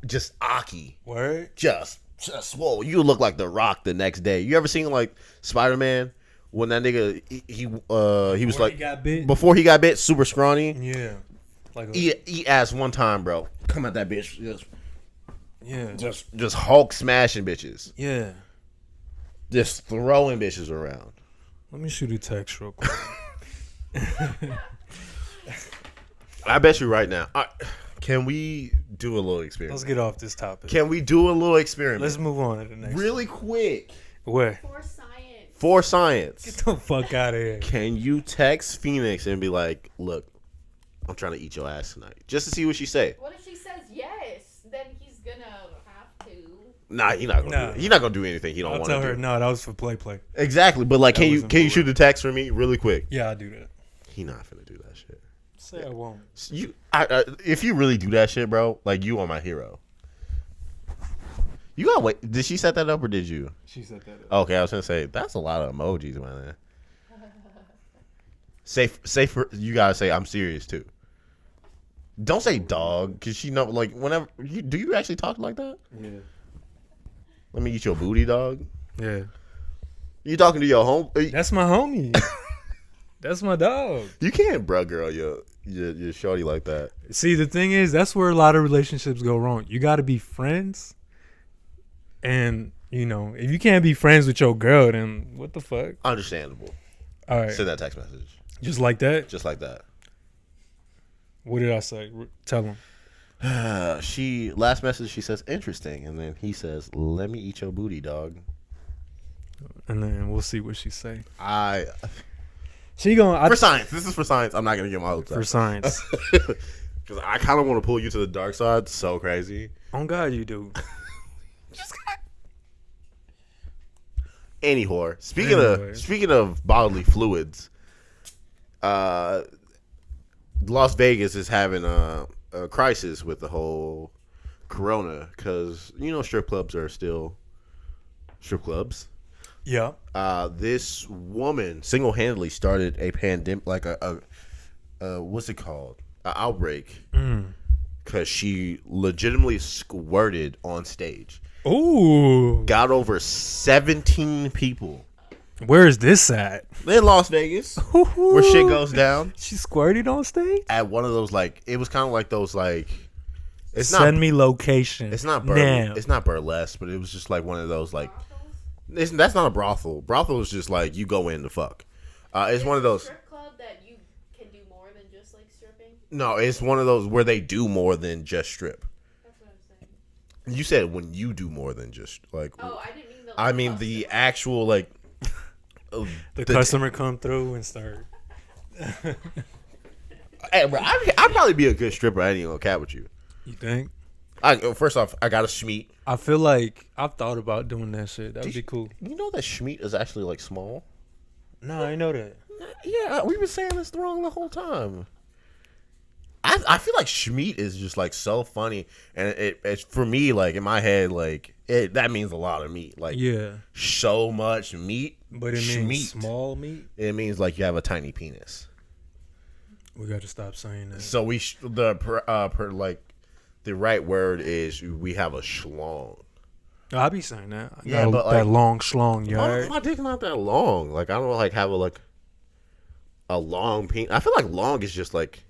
just aki, Word? just swole. You look like The Rock the next day. You ever seen like Spider-Man when that nigga he was like he got bit? before he got bit, super scrawny. Yeah. Like Eat ass one time, bro. Come at that bitch, yeah. just Hulk smashing bitches, Yeah. just throwing bitches around. Let me shoot a text real quick. I bet you right now. Can we do a little experiment? Let's get off this topic. Can we do a little experiment? Let's move on to the next. Really quick. Where? For For science. Get science. the fuck out of here. Can you text Phoenix and be like, look, I'm trying to eat your ass tonight. Just to see what she say. What if she says yes? Then he's gonna have to. Nah, he's not gonna do it. He's not gonna do anything he don't I'll want to tell do. her, no, that was for play. Exactly. But like That can you wasn't for shoot real. a text for me really quick? Yeah, I'll do that. He not finna do that shit. Say I won't. If you really do that shit, bro, like you are my hero. You gotta wait. Did she set that up or did you? She said that. Okay, I was gonna say that's a lot of emojis, man. Say for you gotta say I'm serious too. Don't say dog, cause she know like whenever do you actually talk like that? Yeah. Let me eat your booty, dog. Yeah. You talking to your home? That's my homie. That's my dog. You can't, bro, girl, your shorty like that. See, the thing is, that's where a lot of relationships go wrong. You got to be friends. And, if you can't be friends with your girl, then what the fuck? Understandable. All right. Send that text message. Just like that? Just like that. What did I say? Tell him. Last message, she says, interesting. And then he says, let me eat your booty, dog. And then we'll see what she say. For science. This is for science. I'm not going to get my hopes up. For science. Because I kind of want to pull you to the dark side. It's so crazy. On God, you do. Anyhow, speaking of bodily fluids, Las Vegas is having a crisis with the whole corona because strip clubs are still strip clubs. Yeah. This woman single-handedly started a pandemic, like a what's it called? An outbreak. Because she legitimately squirted on stage. Ooh. Got over 17 people. Where is this at? In Las Vegas, where shit goes down. She squirted on stage? At one of those, like, it was kind of like those, like, Send me location. It's not now. It's not burlesque, but it was just like one of those, like, that's not a brothel. Brothel is just like you go in to fuck. It's one of those strip club that you can do more than just like stripping. No, it's one of those where they do more than just strip. That's what I'm saying. You said when you do more than just like. Oh, I didn't mean the. I mean the actual like. The customer come through and start. Hey, bro, I'd probably be a good stripper. I ain't even gonna cat with you. You think? First off, I got a schmeat. I feel like I've thought about doing that shit. That would be cool. You know that schmeat is actually like small. No, I know that. Yeah, we've been saying this wrong the whole time. I feel like schmeat is just like so funny, and it's for me like in my head like that means a lot of meat. Like Yeah, so much meat, but it means small meat. It means like you have a tiny penis. We got to stop saying that. So like the right word is we have a schlong. I be saying that. Yeah, but that like, long schlong, you heard? my dick's not that long. Like I don't like have a long penis. I feel like long is just like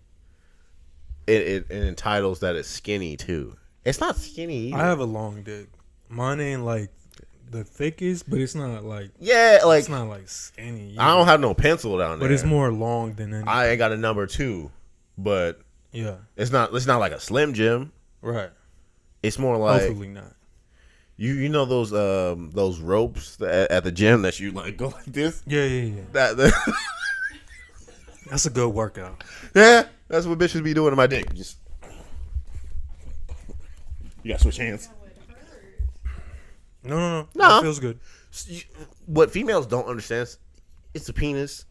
it entitles that it's skinny too. It's not skinny either. I have a long dick. Mine ain't like the thickest, but it's not like it's not like skinny either. I don't have no pencil down there. But it's more long than anything. I ain't got a number 2, but yeah, it's not like a Slim Jim. right. It's more like Hopefully not. you know those ropes at the gym that you like go like this. Yeah. That That's a good workout. yeah, that's what bitches be doing to my dick. Just you gotta switch hands. No. No. That feels good. What females don't understand is it's a penis.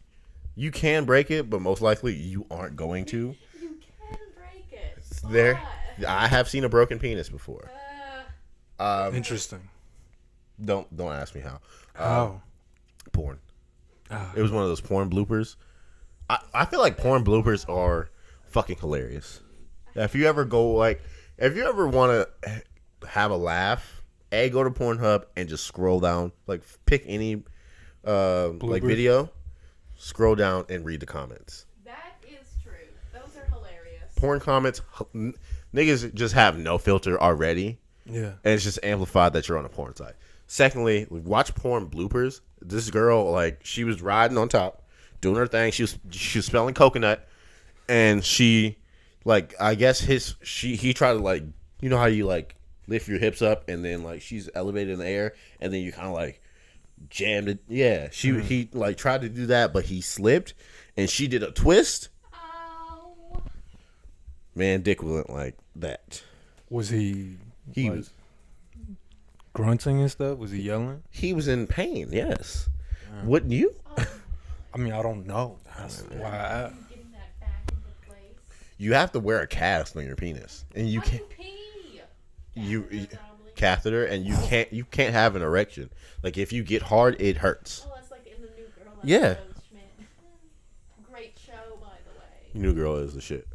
You can break it, but most likely you aren't going to. You can break it. There, But, I have seen a broken penis before. Interesting. Don't ask me how. How? Porn. It was one of those porn bloopers. I feel like porn bloopers are fucking hilarious. If you ever want to have a laugh, go to Pornhub and just scroll down. Like pick any like video, scroll down and read the comments. that is true. Those are hilarious. Porn comments, niggas just have no filter already. Yeah. And it's just amplified that you're on a porn site. Secondly, watch porn bloopers. This girl, like, she was riding on top, doing her thing. She was smelling coconut, and she, like, I guess he tried to, like, you know how you like lift your hips up and then like she's elevated in the air and then you kind of like jammed it. Yeah, he like tried to do that, but he slipped and she did a twist. Ow. Man, dick wasn't like that. Was he? He like, was. Grunting and stuff? Was he yelling? He was in pain. Yes. Wouldn't you? I mean, I don't know. That's why. Getting that back into place. You have to wear a cast on your penis, and you I can't. can pee. You Probably. catheter, and you can't have an erection. Like if you get hard, it hurts. Oh, that's like in the New Girl. Yeah. Schmidt. Great show, by the way. New Girl is the shit.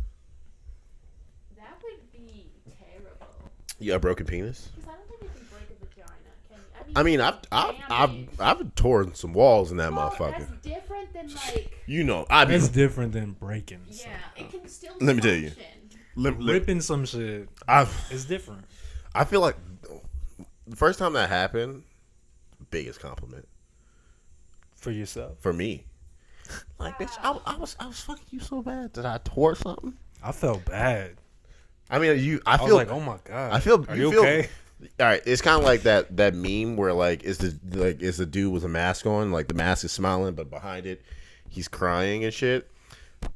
That would be terrible. You got a broken penis? Because I don't think you can break a vagina, can you? I mean, damage. I've torn some walls in that Well, motherfucker. that's different than like. You know, That's different than breaking. Yeah, it can still. Let me tell you. function. Ripping some shit. I It's different. feel like the first time that happened, biggest compliment For yourself. for me. Like, bitch, I was fucking you so bad that I tore something. I felt bad. I mean, I I feel was like, oh my God. I feel. Are you you feel, okay? All right, it's kind of like that meme where is the dude with a mask on, like the mask is smiling, but behind it, he's crying and shit.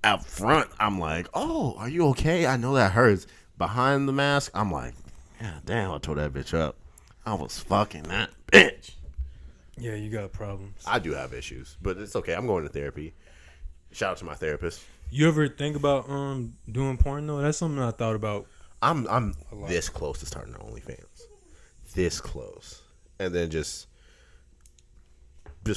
Out front, I'm like, oh, are you okay? I know that hurts. Behind the mask, I'm like, yeah, damn, I tore that bitch up. I was fucking that bitch. Yeah, you got problems. I do have issues, but it's okay. I'm going to therapy. Shout out to my therapist. You ever think about doing porn though? That's something I thought about. I'm this close to starting an OnlyFans. This close, and then just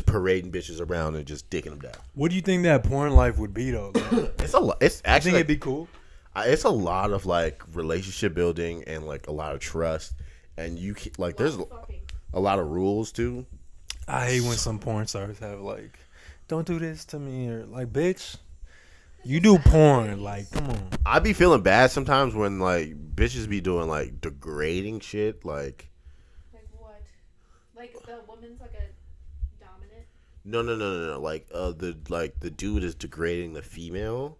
parading bitches around and just dicking them down. What do you think that porn life would be though? Like, It's a lot. It's I actually think it'd be cool. it's a lot of like relationship building and like a lot of trust, and there's Fucking. a lot of rules too. I hate when some porn stars have like, don't do this to me, or like, bitch, you do porn. Like, come on. I be feeling bad sometimes when like bitches be doing like degrading shit. Like Like what? Like the woman's like a dominant. no. Like the dude is degrading the female.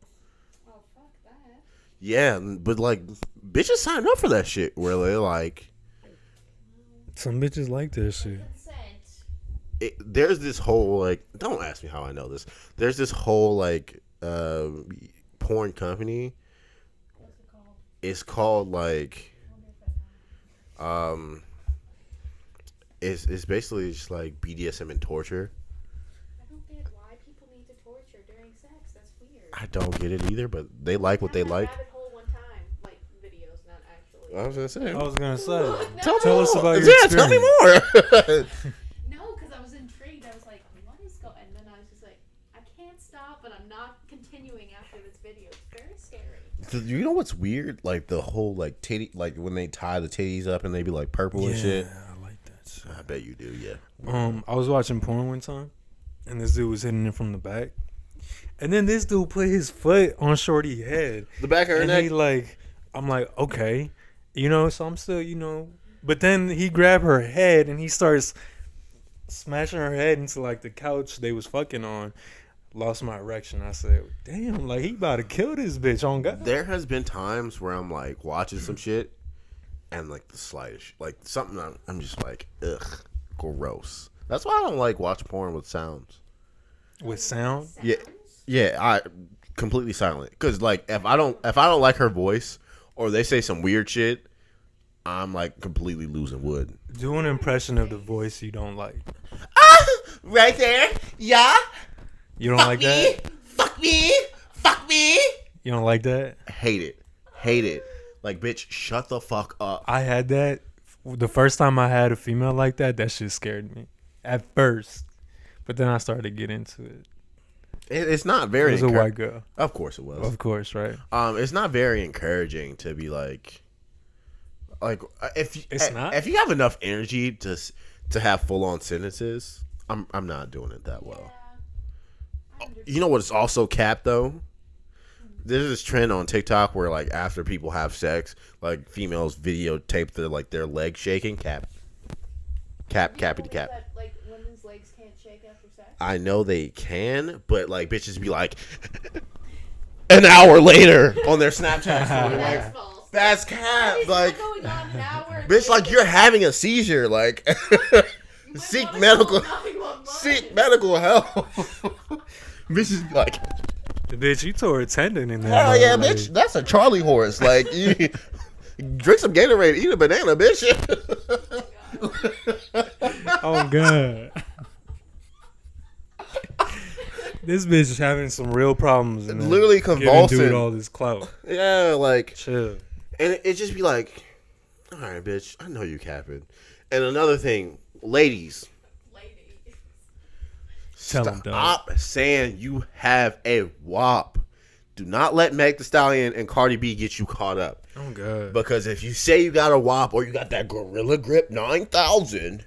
Oh fuck that. Yeah, but like bitches sign up for that shit where they like Some bitches like this shit. Consent. there's this whole like don't ask me how I know this. There's this whole like porn company. What's it called? It's called like I wonder if I know. it's basically just like BDSM and torture. I don't get why people need to torture during sex. That's weird. I don't get it either, but they like what they Down that like. rabbit hole one time, like videos, not actually. I was gonna say. I was gonna say. No. Tell us about your Yeah, tell me experience. more. No, because I was intrigued. I was like, what is going? And then I was just like, I can't stop, but I'm not continuing after this video. It's very scary. You know what's weird? Like the whole like titty, like when they tie the titties up and they be like purple and shit. I like that shit. I bet you do. Yeah. I was watching porn one time, and this dude was hitting it from the back, and then this dude put his foot on Shorty's head, The back of her and neck. he like, I'm like, okay, so I'm still, but then he grabbed her head and he starts smashing her head into like the couch they was fucking on. Lost my erection. I said, damn, like he about to kill this bitch on God. There has been times where I'm like watching some shit, and like the slightest, like something, I'm just like, ugh, gross. That's why I don't like watch porn with sounds. With sound. Yeah. Yeah, I completely silent. Cause like if I don't like her voice or they say some weird shit, I'm like completely losing wood. Do an impression of the voice you don't like. Right there, yeah. You don't like that? Fuck me, fuck me. You don't like that? Hate it. Like, bitch, shut the fuck up. I had that the first time I had a female like that. That shit scared me at first, but then I started to get into it. It's not It very. was a white girl, Of course it was. of course, right? It's not very encouraging to be like It's not? if you have enough energy to have full on sentences, I'm not doing it that well. I understand. You know what's also cap though? There's this trend on TikTok where like after people have sex, like females videotape their legs shaking. Cappity cap. That, like, women's legs can't shake after sex? I know they can, but like bitches be like an hour later on their Snapchat story. That's Like false. that's That cap. is Like not going on an hour. bitch, like you're having a seizure. Like You might seek wanna medical call 911. seek medical help. Bitches be like, Bitch, you tore a tendon in there. hell yeah, like- bitch. That's a Charlie horse. Like you drink some Gatorade, eat a banana, bitch. Oh god. This bitch is having some real problems. And then Literally giving convulsing. dude all this clout. Yeah, like, Chill. and it just be like, all right, bitch, I know you capping. And another thing, ladies, Lady. Tell 'em, dog. stop saying you have a WAP. Do not let Meg Thee Stallion and Cardi B get you caught up. Oh god. Because if you say you got a WAP or you got that Gorilla Grip 9000,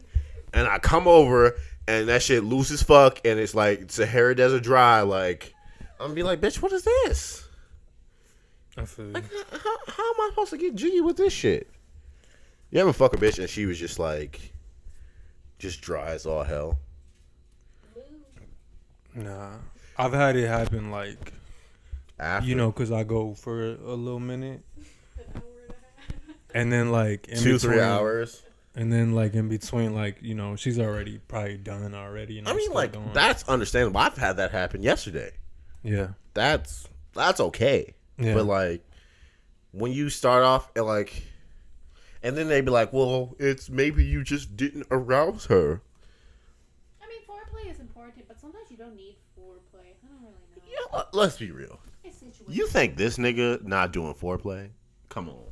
and I come over and that shit loose as fuck and it's like Sahara Desert Dry, like, I'm gonna be like, bitch, what is this? I feel you. Like, how am I supposed to get jiggy with this shit? You ever fuck a bitch and she was just like, just dry as all hell? Nah. I've had it happen like, After because I go for a little minute. And then like in 2-3 between- hours. And then like in between, like, she's already probably done already. And I I'm mean, still like, going. that's understandable. I've had that happen yesterday. Yeah. That's okay. Yeah. But like, when you start off and like, and then they be like, well, it's maybe you just didn't arouse her. I mean, foreplay is important, but sometimes you don't need foreplay. I don't really know. Yeah, let's be real. It's situational. You think this nigga not doing foreplay? Come on.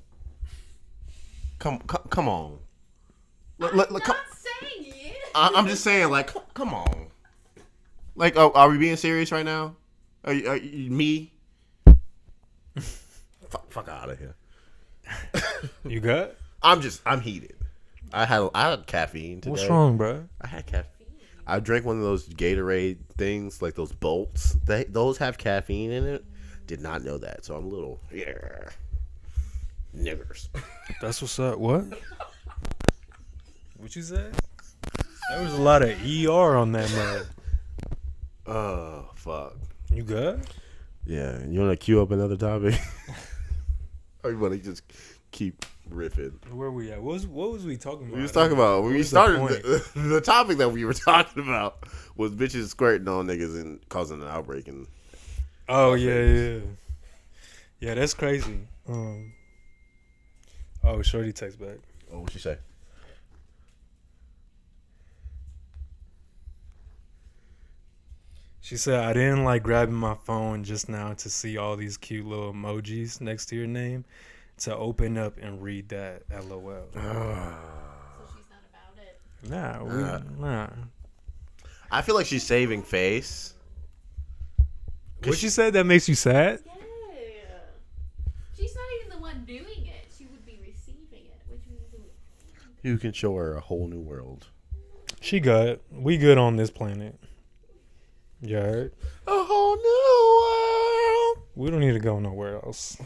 Come on. I'm Come- not saying it. I'm just saying, like, come on. Like, oh, are we being serious right now? Are you me? Fuck out of here. You good? I'm heated. I had caffeine today. What's wrong, bro? I had caffeine. I drank one of those Gatorade things, like those bolts. Those have caffeine in it. Did not know that, so I'm a little niggers. That's what's up. What? What you said? There was a lot of ER on that mug. Oh fuck. You good? Yeah, you want to queue up another topic? Or you want to just keep riffing? Where we at? What was we talking about? We was talking about when What we was the started point? the topic that we were talking about was bitches squirting on niggas and causing an outbreak, and Oh My yeah, face. yeah. That's crazy. Oh, Shorty text back. Oh, what you say? She said I didn't like grabbing my phone just now to see all these cute little emojis next to your name to open up and read that. LOL. So she's not about it. Nah. I feel like she's saving face. What she said that makes you sad? Yeah. She's not even the one doing it. She would be receiving it, which means it would. You can show her a whole new world. She good. We good on this planet. You heard? A whole new world. We don't need to go nowhere else.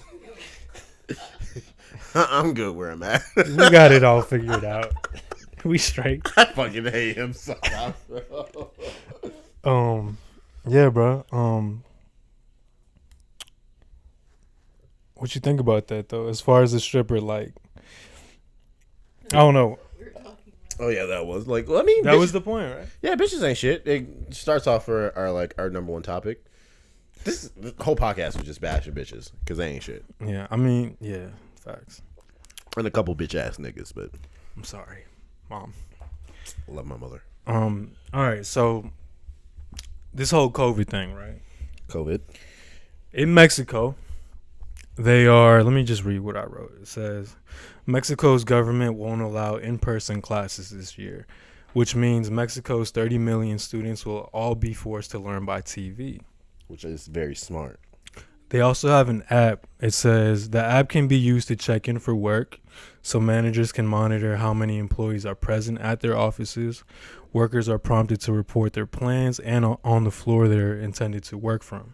I'm good where I'm at. We got it all figured out. We straight. I fucking hate him so much, bro. Yeah, bro. What you think about that though? As far as the stripper, like, I don't know. We were talking about. Oh yeah, that was like. I mean, That was the point, right? yeah, bitches ain't shit. It starts off for our number one topic. The whole podcast was just bashing bitches because they ain't shit, Yeah, I mean, yeah, facts. and a couple bitch ass niggas. But I'm sorry, mom. I love my mother. All right. So this whole COVID thing, right? COVID. In Mexico, they are. Let me just read what I wrote. It says Mexico's government won't allow in-person classes this year, which means Mexico's 30 million students will all be forced to learn by TV. Which is very smart. They also have an app. It says the app can be used to check in for work, so managers can monitor how many employees are present at their offices. Workers are prompted to report their plans and on the floor they're intended to work from.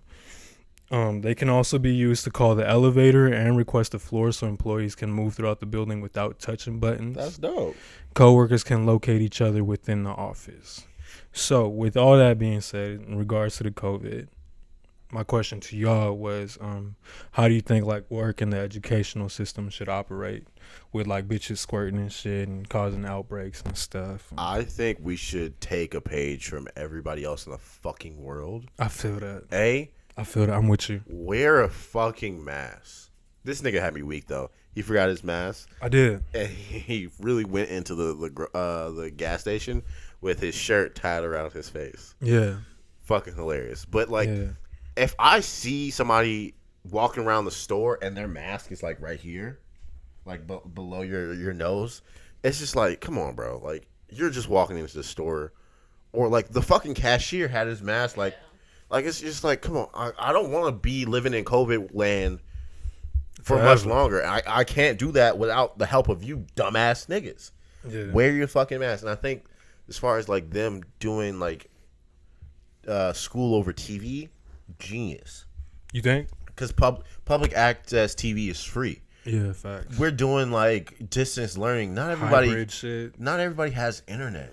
They can also be used to call the elevator and request a floor so employees can move throughout the building without touching buttons. That's dope. Coworkers can locate each other within the office. So, with all that being said, in regards to the COVID, my question to y'all was, how do you think like work and the educational system should operate with like bitches squirting and shit and causing outbreaks and stuff? I think we should take a page from everybody else in the fucking world. I feel that. I feel that. I'm with you. wear a fucking mask. This nigga had me weak though. He forgot his mask, I did. and he really went into the gas station with his shirt tied around his face. Yeah. Fucking hilarious. But like, Yeah. if I see somebody walking around the store and their mask is like right here, like below your nose, it's just like, come on, bro. Like, you're just walking into the store, or like the fucking cashier had his mask like it's just like, come on. I don't want to be living in COVID land for much longer. I can't do that without the help of you dumbass niggas. Yeah. Wear your fucking mask. And I think as far as like them doing like school over TV, genius. You think? Because public access TV is free. Yeah, facts. We're doing like distance learning. Not everybody Hybrid shit. Not everybody has internet.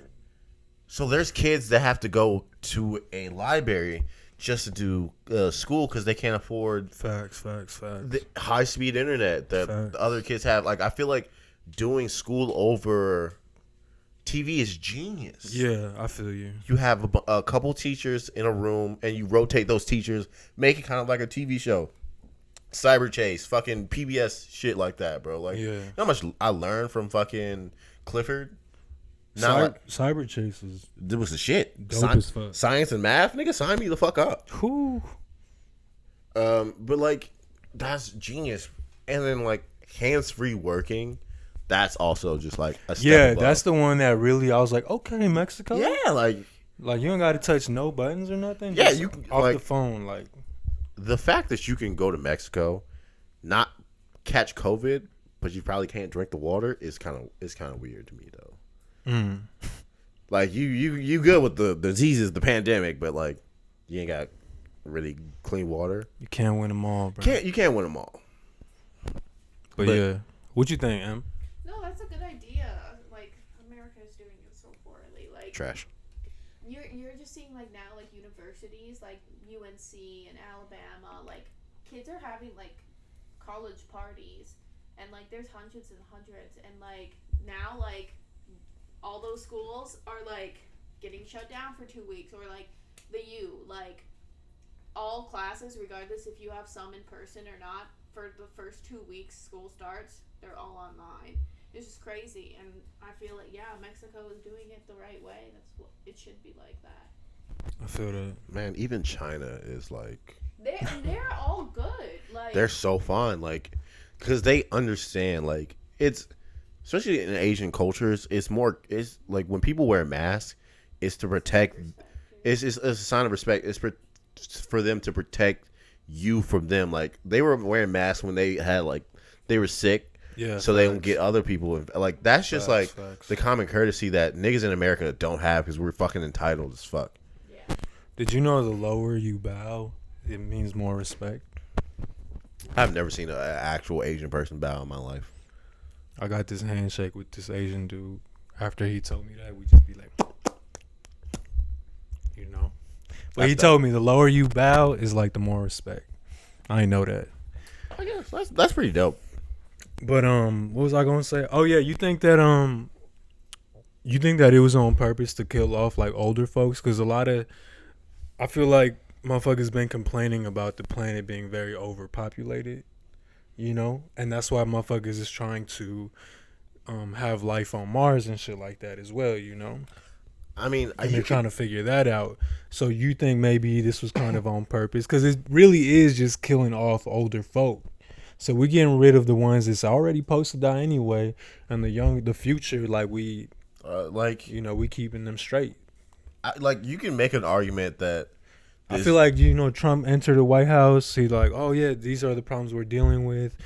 So there's kids that have to go to a library just to do school because they can't afford Facts. the high speed internet that Facts. the other kids have. Like, I feel like doing school over TV is genius. Yeah, I feel you. You have a couple teachers in a room and you rotate those teachers, make it kind of like a TV show. Cyber Chase, fucking PBS shit like that, bro. Like, Yeah. you know how much I learned from fucking Clifford? Now, Cyber Chase was it was the shit. dope as fuck. Science and math, nigga, sign me the fuck up. Who? But like, that's genius. And then like hands free working, that's also just like a step Yeah, above. that's the one that really I was like, okay, Mexico. Yeah, like Like you don't got to touch no buttons or nothing. Yeah, Just you off like the phone. Like the fact that you can go to Mexico, not catch COVID, but you probably can't drink the water is kind of weird to me though. Like you good with the diseases, the pandemic, but like you ain't got really clean water. you can't win them all, bro. You can't win them all. But yeah, what you think, Em? No, that's a good idea. Like America is doing it so poorly. Like Trash. you're just seeing like now like universities like UNC and Alabama, like kids are having like college parties and like there's hundreds and hundreds and like now like all those schools are like getting shut down for 2 weeks or like the U like all classes, regardless if you have some in person or not, for the first 2 weeks school starts, they're all online. It's just crazy, and I feel like Mexico is doing it the right way. That's what it should be like that. I feel that. Man, even China is like They're all good. Like they're so fun, like because they understand like it's especially in Asian cultures. It's like when people wear masks, it's to protect. It's a sign of respect. It's for them to protect you from them. Like they were wearing masks when they had like they were sick. Yeah, so they don't get other people. Like that's just like facts. the common courtesy that niggas in America don't have because we're fucking entitled as fuck. Yeah. Did you know the lower you bow, it means more respect? I've never seen an actual Asian person bow in my life. I got this handshake with this Asian dude. After he told me that, we just be like, you know. But That's he told me the lower you bow is like the more respect. I ain't know that. I guess that's pretty dope. But what was I gonna say? Oh yeah, you think that it was on purpose to kill off like older folks? Because I feel like motherfuckers been complaining about the planet being very overpopulated, you know, and that's why motherfuckers is trying to have life on Mars and shit like that as well, you know. I mean, And they're trying to figure that out. So you think maybe this was kind of on purpose? Because it really is just killing off older folk. So we're getting rid of the ones that's already supposed to die anyway, and the future, like we keeping them straight. like you can make an argument that I feel like Trump entered the White House. He's like, oh yeah, these are the problems we're dealing with.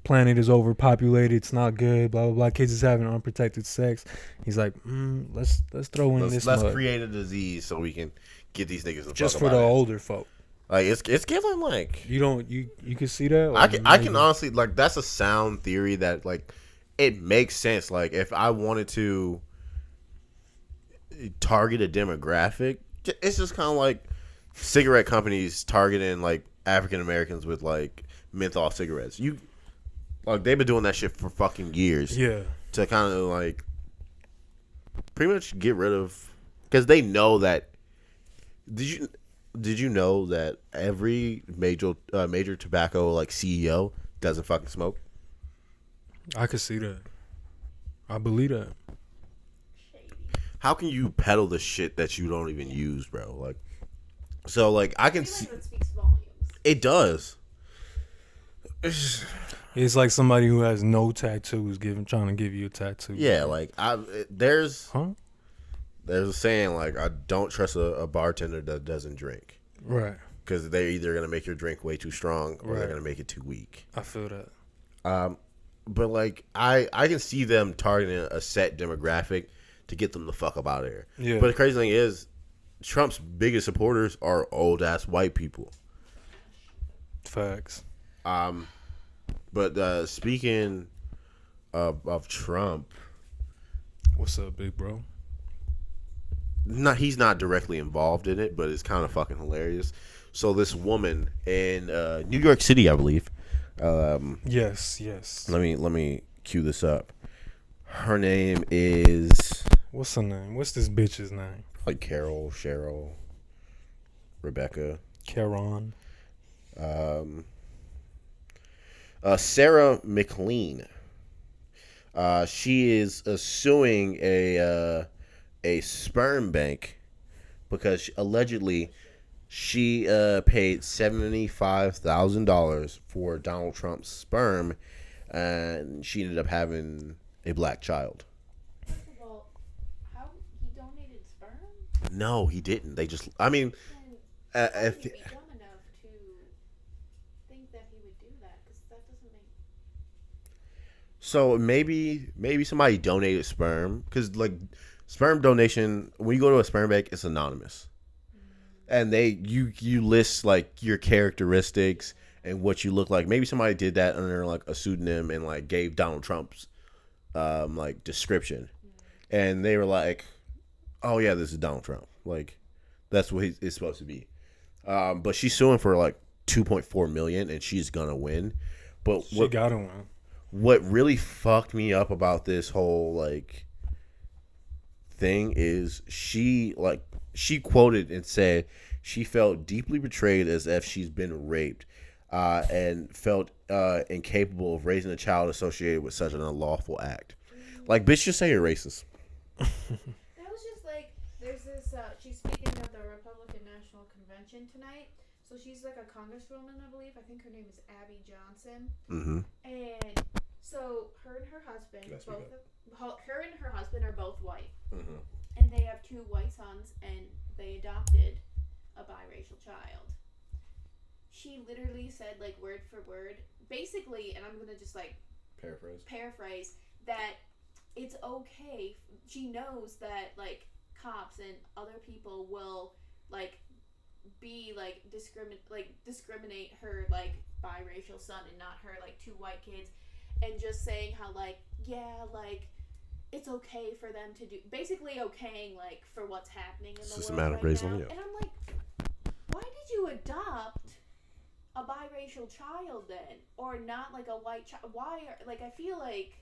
Planet is overpopulated. It's not good. Blah blah blah. Kids is having unprotected sex. He's like, let's throw in this. Let's create a disease so we can get these niggas the just fuck for the about it. older folk. Like it's giving like You can see that. I can honestly like that's a sound theory that like it makes sense. Like if I wanted to target a demographic, it's just kind of like cigarette companies targeting like African Americans with like menthol cigarettes. Like they've been doing that shit for fucking years. Yeah. To kind of like pretty much get rid of because they know that. Did you know that every major tobacco like CEO doesn't fucking smoke? I could see that. I believe that. How can you peddle the shit that you don't even use, bro? Like, so like I can see that speaks volumes. it does. It's like somebody who has no tattoos trying to give you a tattoo. Yeah, like there's a saying like I don't trust a bartender that doesn't drink. Right. Because they're either gonna make your drink way too strong or they're Right. gonna make it too weak. I feel that. But like I can see them targeting a set demographic to get them the fuck up out of there. Yeah. But the crazy thing is, Trump's biggest supporters are old ass white people. Facts. But speaking of Trump, What's up, big bro? he's not directly involved in it, but it's kind of fucking hilarious. So this woman in New York City, I believe. Yes. Let me cue this up. Her name is What's her name? What's this bitch's name? like Carol, Cheryl, Rebecca. Caron. Sarah McLean. She is suing a sperm bank because allegedly she paid $75,000 for Donald Trump's sperm, and she ended up having a black child. First of all, how he donated sperm? No, he didn't. They just, I mean, How if would he be dumb enough to think that he would do that? Because that doesn't make. so maybe somebody donated sperm because like sperm donation when you go to a sperm bank it's anonymous, and you list like your characteristics and what you look like. Maybe somebody did that under like a pseudonym and like gave Donald Trump's like description, and they were like, oh yeah, this is Donald Trump, like that's what it's supposed to be. But she's suing for like 2.4 million and she's gonna win. But She got to win. what really fucked me up about this whole like thing is she quoted and said she felt deeply betrayed as if she's been raped, and felt incapable of raising a child associated with such an unlawful act. Like, bitch, just say you're racist. That was just like, there's this, she's speaking at the Republican National Convention tonight. So she's like a congresswoman, I believe. I think her name is Abby Johnson. Mm-hmm. And so her and her husband, her and her husband are both white. Mm-hmm. And they have 2 white sons, and they adopted a biracial child. She literally said, like, word for word, basically, and I'm going to just, like, paraphrase, that it's okay. She knows that, like, cops and other people will, like, be, like, discriminate her, like, biracial son and not her, like, 2 white kids, and just saying how, like, yeah, like, it's okay for them to do, basically okaying, like, for what's happening in the world right now. And I'm like, why did you adopt a biracial child then, or not like a white child? Why? Like, I feel like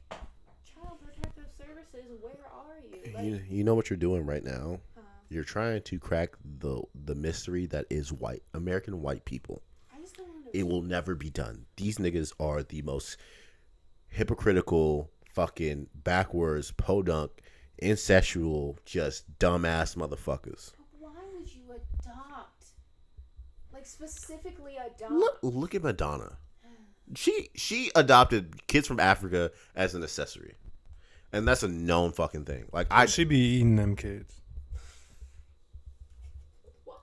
Child Protective Services, where are you? Like, you know what you're doing right now? You're trying to crack the mystery that is American white people. I just don't understand. It will never be done. These niggas are the most hypocritical, fucking backwards, podunk, incestual, just dumbass motherfuckers. But why would you adopt? Like, specifically adopt? Look at Madonna. She adopted kids from Africa as an accessory, and that's a known fucking thing. Like, she be eating them kids. What?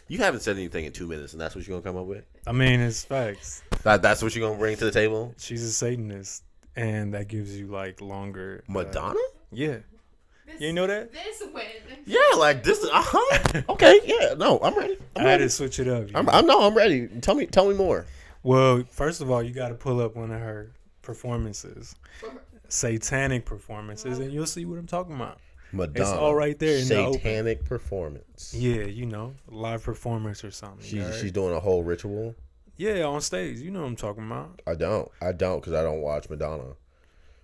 You haven't said anything in 2 minutes, and that's what you're gonna come up with. I mean, it's facts. That's what you're gonna bring to the table. She's a Satanist, and that gives you like longer. Madonna? Yeah. You know that? This win. Yeah, like this. Okay, yeah. No, I'm ready. I had to switch it up. I'm ready. Tell me more. Well, first of all, you got to pull up one of her performances, satanic performances, and you'll see what I'm talking about. Madonna. It's all right there in the open. Satanic performance. Yeah, you know, live performance or something. She's doing a whole ritual. Yeah, on stage. You know what I'm talking about. I don't, because I don't watch Madonna.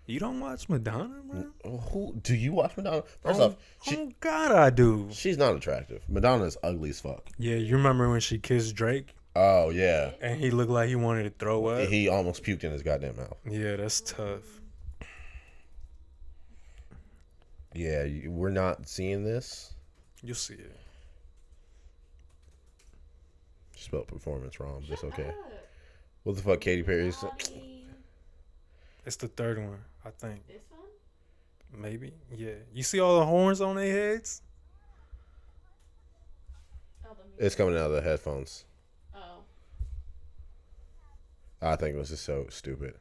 You don't watch Madonna, bro? Who do you watch Madonna? First off, oh God, I do. She's not attractive. Madonna is ugly as fuck. Yeah, you remember when she kissed Drake? Oh yeah. And he looked like he wanted to throw up. He almost puked in his goddamn mouth. Yeah, that's tough. Yeah, we're not seeing this. You'll see it. Spelled performance wrong, but it's okay. What the fuck, Katy Perry's? It's the third one, I think. This one? Maybe. Yeah. You see all the horns on their heads? It's coming out of the headphones. Oh. I think it was just so stupid.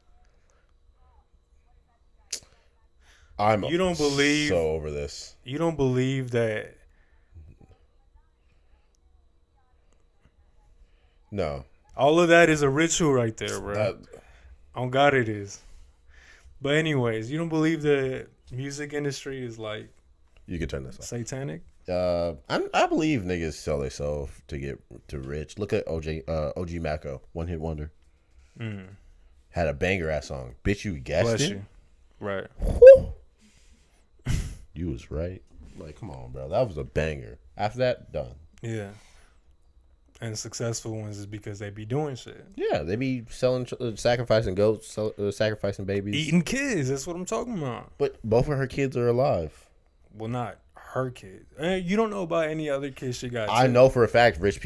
You don't believe so over this. You don't believe that? No. All of that is a ritual right there, bro. On God it is. But anyways, you don't believe the music industry is like you can turn this off. Satanic? I believe niggas sell themselves to get to rich. Look at OG Macko, one hit wonder. Had a banger ass song. Bitch, you guessed Bless it. You. Right. Woo! You was right. Like, come on, bro. That was a banger. After that, done. Yeah. And successful ones is because they be doing shit. Yeah, they be selling, sacrificing goats, sacrificing babies. Eating kids. That's what I'm talking about. But both of her kids are alive. Well, not her kids. You don't know about any other kids she got. I know for a fact rich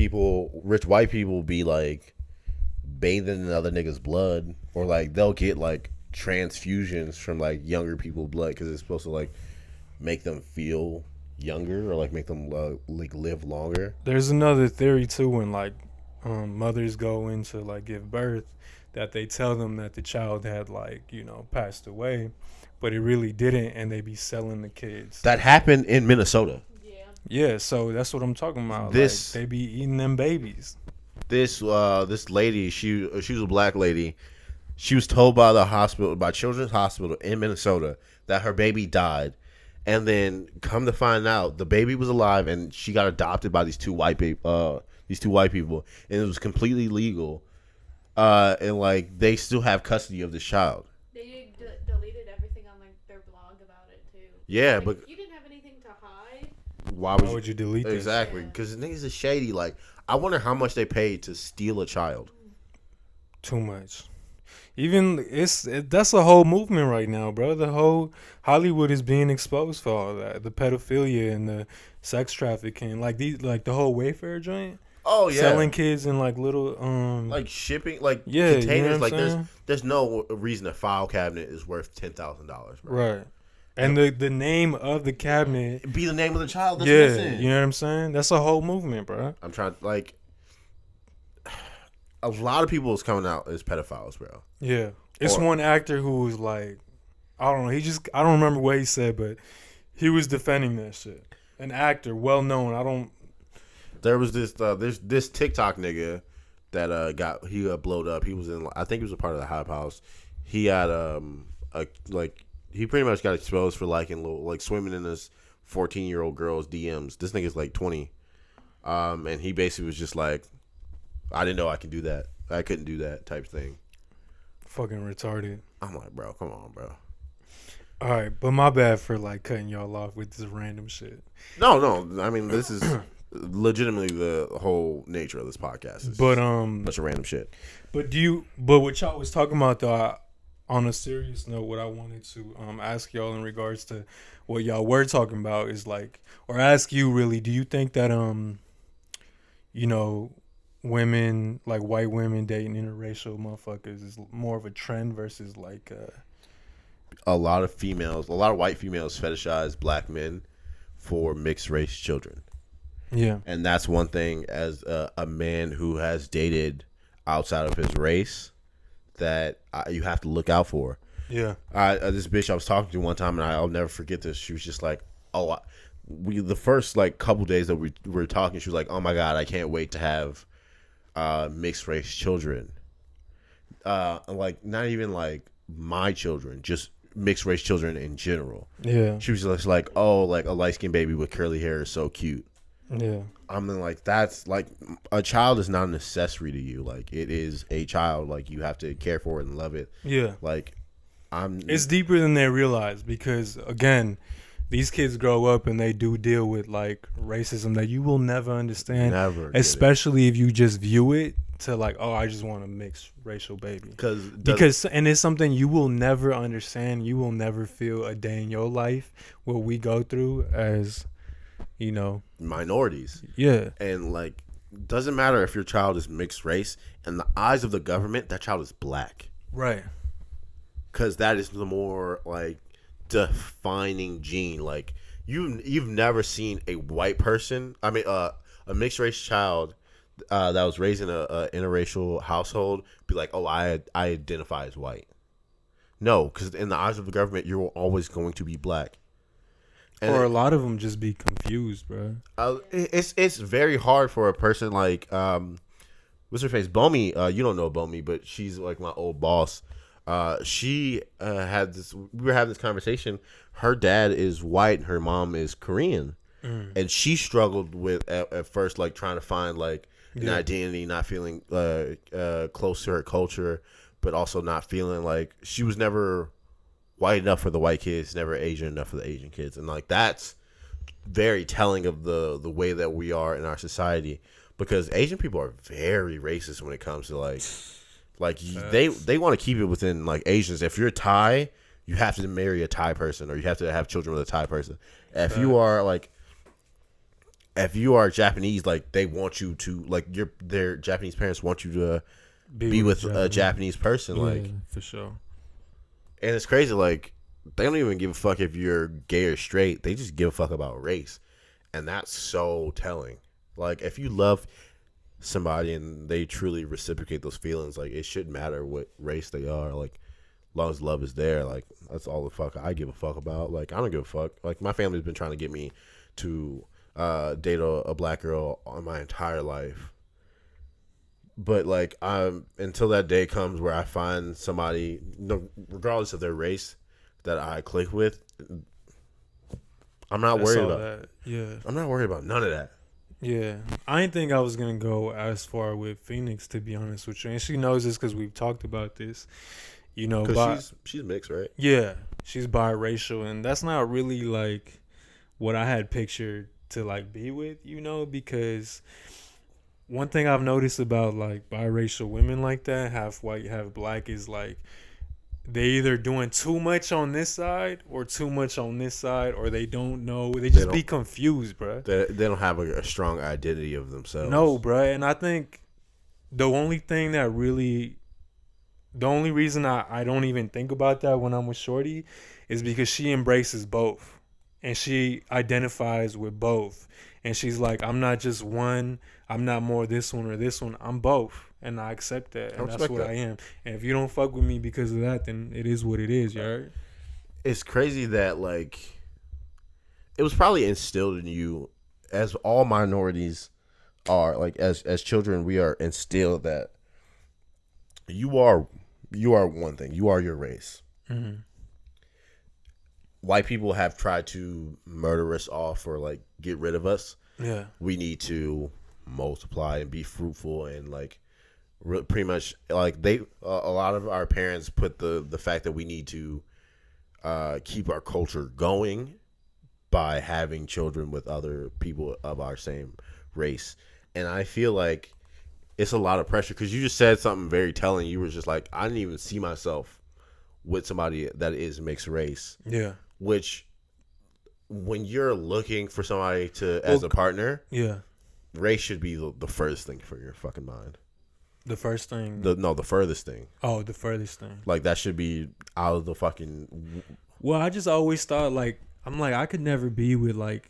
white people be like bathing in other niggas' blood. Or like they'll get like transfusions from like younger people's blood because it's supposed to like make them feel younger or like make them like live longer. There's another theory too when like mothers go in to like give birth that they tell them that the child had like, you know, passed away, but it really didn't, and they be selling the kids. That happened in Minnesota. Yeah, so that's what I'm talking about. Like, they be eating them babies. This lady, she was a black lady. She was told by Children's Hospital in Minnesota that her baby died. And then come to find out, the baby was alive, and she got adopted by these two white people, and it was completely legal. And like they still have custody of this child. They deleted everything on like their blog about it too. Yeah, like, but you didn't have anything to hide. why Why would you delete this? exactly? Because niggas is shady. Like, I wonder how much they paid to steal a child. Too much. Even that's a whole movement right now, bro. The whole Hollywood is being exposed for all that, the pedophilia and the sex trafficking, like the whole Wayfair joint, Oh yeah, selling kids in like little like shipping, like yeah, containers. you know what Like I'm saying? there's no reason a file cabinet is worth $10,000, bro. Right. And the name of the cabinet, It'd be the name of the child that's yeah, missing. you know what I'm saying? That's a whole movement, bro. I'm trying like a lot of people is coming out as pedophiles, bro. Yeah. It's Or- one actor who was like, I don't know, I don't remember what he said, but he was defending that shit. An actor, well known. There was there's this TikTok nigga that he blowed up. He was in, I think he was a part of the Hype House. He had he pretty much got exposed for liking like swimming in this 14-year-old girl's DMs. This nigga's like 20, and he basically was just like, I didn't know I could do that. I couldn't do that type thing. Fucking retarded. I'm like, bro, come on, bro. All right, but my bad for like cutting y'all off with this random shit. No. I mean, this is legitimately the whole nature of this podcast. It's But a bunch of random shit. but what y'all was talking about though, on a serious note, what I wanted to ask y'all in regards to what y'all were talking about is like, or ask you really, do you think that you know, women, like white women dating interracial motherfuckers is more of a trend versus like A lot of white females fetishize black men for mixed race children. yeah. And that's one thing as a man who has dated outside of his race that you have to look out for. Yeah. This bitch I was talking to one time, and I'll never forget this. She was just like, "Oh, the first like couple days that we were talking, she was like, oh my God, I can't wait to have mixed race children. Like not even like my children, just mixed race children in general." Yeah. She was just like, "Oh, like a light skinned baby with curly hair is so cute." Yeah. I mean, like that's like a child is not an accessory to you. Like it is a child. Like you have to care for it and love it. Yeah. Like It's deeper than they realize because again, these kids grow up and they do deal with like racism that you will never understand. Never. Especially if you just view it to like, oh, I just want a mixed racial baby. Because and it's something you will never understand. You will never feel a day in your life what we go through as, you know, minorities. Yeah. And like, doesn't matter if your child is mixed race. In the eyes of the government, that child is black. Right. Because that is the more like defining gene. Like you've never seen a white person. I mean, a mixed race child that was raised in a interracial household be like, oh, I identify as white. No, because in the eyes of the government, you're always going to be black. And or a lot of them just be confused, bro. It's very hard for a person like what's her face, Bomi. You don't know Bomi, but she's like my old boss. She had this. We were having this conversation. Her dad is white, and her mom is Korean, and she struggled with at first, like trying to find like an identity, not feeling close to her culture, but also not feeling like she was never white enough for the white kids, never Asian enough for the Asian kids, and like that's very telling of the way that we are in our society, because Asian people are very racist when it comes to like they want to keep it within like Asians. If you're Thai, you have to marry a Thai person, or you have to have children with a Thai person. If you are Japanese, like they want you to like their Japanese parents want you to be with a Japanese person, like for sure. And it's crazy, like they don't even give a fuck if you're gay or straight. They just give a fuck about race, and that's so telling. Like if you love somebody and they truly reciprocate those feelings, like it shouldn't matter what race they are. Like as long as love is there, like that's all the fuck I give a fuck about. Like I don't give a fuck. Like my family's been trying to get me to date a black girl on my entire life, but like until that day comes where I find somebody, regardless of their race, that I click with, I'm not worried about that. Yeah, I'm not worried about none of that. Yeah, I didn't think I was gonna go as far with Phoenix, to be honest with you, and she knows this because we've talked about this. You know, because she's mixed, right? Yeah, she's biracial, and that's not really like what I had pictured to like be with, you know, because one thing I've noticed about like biracial women like that, half white, half black, is like they either doing too much on this side or too much on this side, or they don't know. They just be confused, bruh. They don't have a strong identity of themselves. No, bruh. And I think the only thing that really, the only reason I don't even think about that when I'm with Shorty is because she embraces both. And she identifies with both. And she's like, I'm not just one. I'm not more this one or this one. I'm both. And I accept that. And that's what I am. And if you don't fuck with me because of that, then it is what it is, you heard? It's crazy that, like, it was probably instilled in you, as all minorities are, like, as children, we are instilled that you are one thing. You are your race. Mm-hmm. White people have tried to murder us off or, like, get rid of us. Yeah. We need to multiply and be fruitful and, like, pretty much, like, a lot of our parents put the fact that we need to keep our culture going by having children with other people of our same race. And I feel like it's a lot of pressure because you just said something very telling. You were just like, I didn't even see myself with somebody that is mixed race. Yeah. Which, when you're looking for somebody as a partner, yeah, race should be the furthest thing for your fucking mind. The first thing? The furthest thing. Oh, the furthest thing. Like, that should be out of the fucking... Well, I just always thought, like, I'm like, I could never be with, like,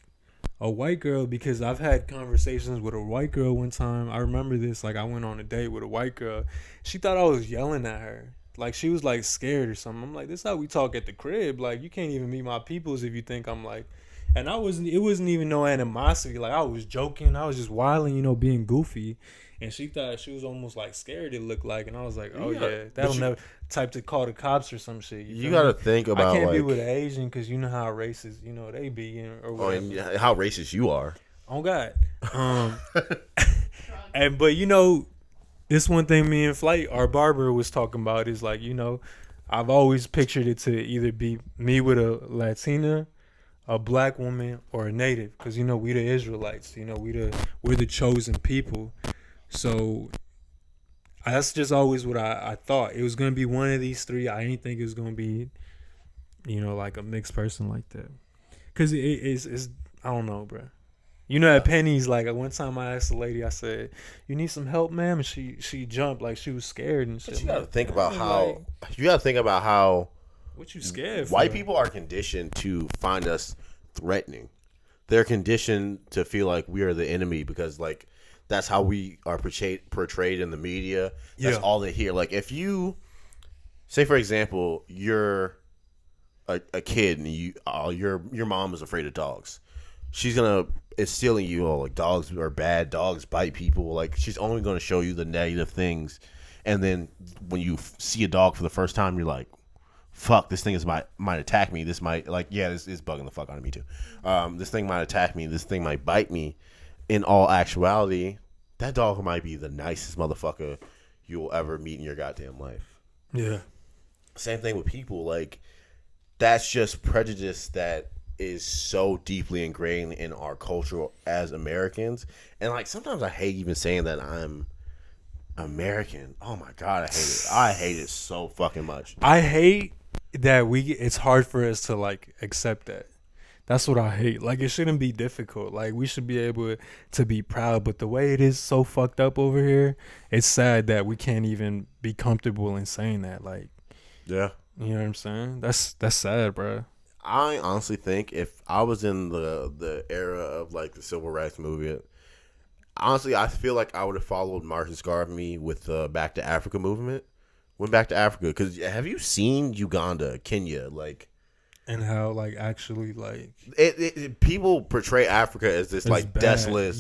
a white girl because I've had conversations with a white girl one time. I remember this. Like, I went on a date with a white girl. She thought I was yelling at her. Like, she was, like, scared or something. I'm like, this is how we talk at the crib. Like, you can't even meet my peoples if you think I'm, like... And it wasn't even no animosity. Like, I was joking. I was just wilding, you know, being goofy. And she thought she was almost, like, scared, it looked like. And I was like, oh, yeah. That'll never... Type to call the cops or some shit. You got to think about, I can't like... be with an Asian because you know how racist, you know, they be. Or whatever. and how racist you are. Oh, God. But, you know... This one thing me and Flight, our barber, was talking about is like, you know, I've always pictured it to either be me with a Latina, a black woman, or a native, because you know we the Israelites, you know we're the chosen people. So that's just always what I thought. It was gonna be one of these three. I didn't think it was gonna be, you know, like a mixed person like that, because it's I don't know, bro. You know, at Penny's, like, one time I asked the lady, I said, you need some help, ma'am? And she jumped, like, she was scared and shit. But you got to think about how... What you scared for? White people are conditioned to find us threatening. They're conditioned to feel like we are the enemy because, like, that's how we are portrayed in the media. That's all they hear. Like, if you... Say, for example, you're a kid and your mom is afraid of dogs. She's going to... instill in you, like, dogs are bad, dogs bite people. Like, she's only going to show you the negative things, and then when you see a dog for the first time, you're like, fuck, this thing might attack me. This might, like, yeah, this is bugging the fuck out of me too. This thing might attack me. This thing might bite me. In all actuality, that dog might be the nicest motherfucker you'll ever meet in your goddamn life. Yeah. Same thing with people. Like, that's just prejudice that is so deeply ingrained in our culture as Americans. And, like, sometimes I hate even saying that I'm American. Oh my God, I hate it. I hate it so fucking much. I hate that it's hard for us to, like, accept that. That's what I hate. Like, it shouldn't be difficult. Like, we should be able to be proud. But the way it is so fucked up over here, it's sad that we can't even be comfortable in saying that. Like, yeah. You know what I'm saying? That's sad, bro. I honestly think if I was in the era of, like, the civil rights movement, honestly, I feel like I would have followed Martin Scarby with the Back to Africa movement. Went back to Africa. Because have you seen Uganda, Kenya? Like, and how, like, actually, like... people portray Africa as this, like, bad. desolate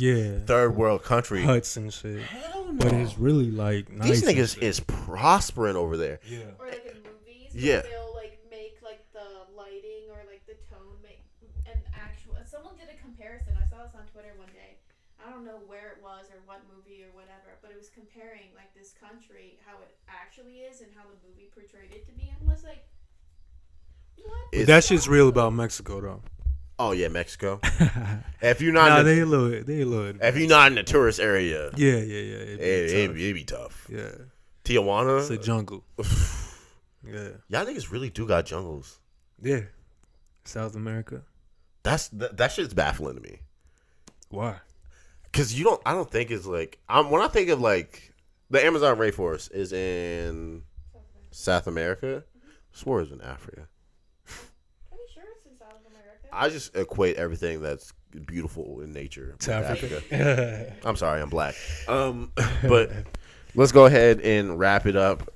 third world country. Huts and shit. Hell no. But it's really, like, nice. These niggas is prospering over there. Yeah. Or, like, in movies, they'll, like, make, like, the lighting or, like, the tone make an actual... Someone did a comparison. I saw this on Twitter one day. I don't know where it was or what movie or whatever, but it was comparing, like, this country, how it actually is and how the movie portrayed it to be. And was like... What? That shit's real about Mexico, though. Oh yeah, Mexico. If you're not, Nah, in they a little. if you're not in the tourist area, Yeah. it'd be tough. Yeah, Tijuana, it's a jungle. Yeah, y'all niggas really do got jungles. yeah. South America. That shit's baffling to me. Why? Cause I don't think it's like when I think of like the Amazon rainforest is in South America. I swore it was in Africa. Pretty sure it's in South America. I just equate everything that's beautiful in nature To with Africa. I'm sorry, I'm black. But let's go ahead and wrap it up.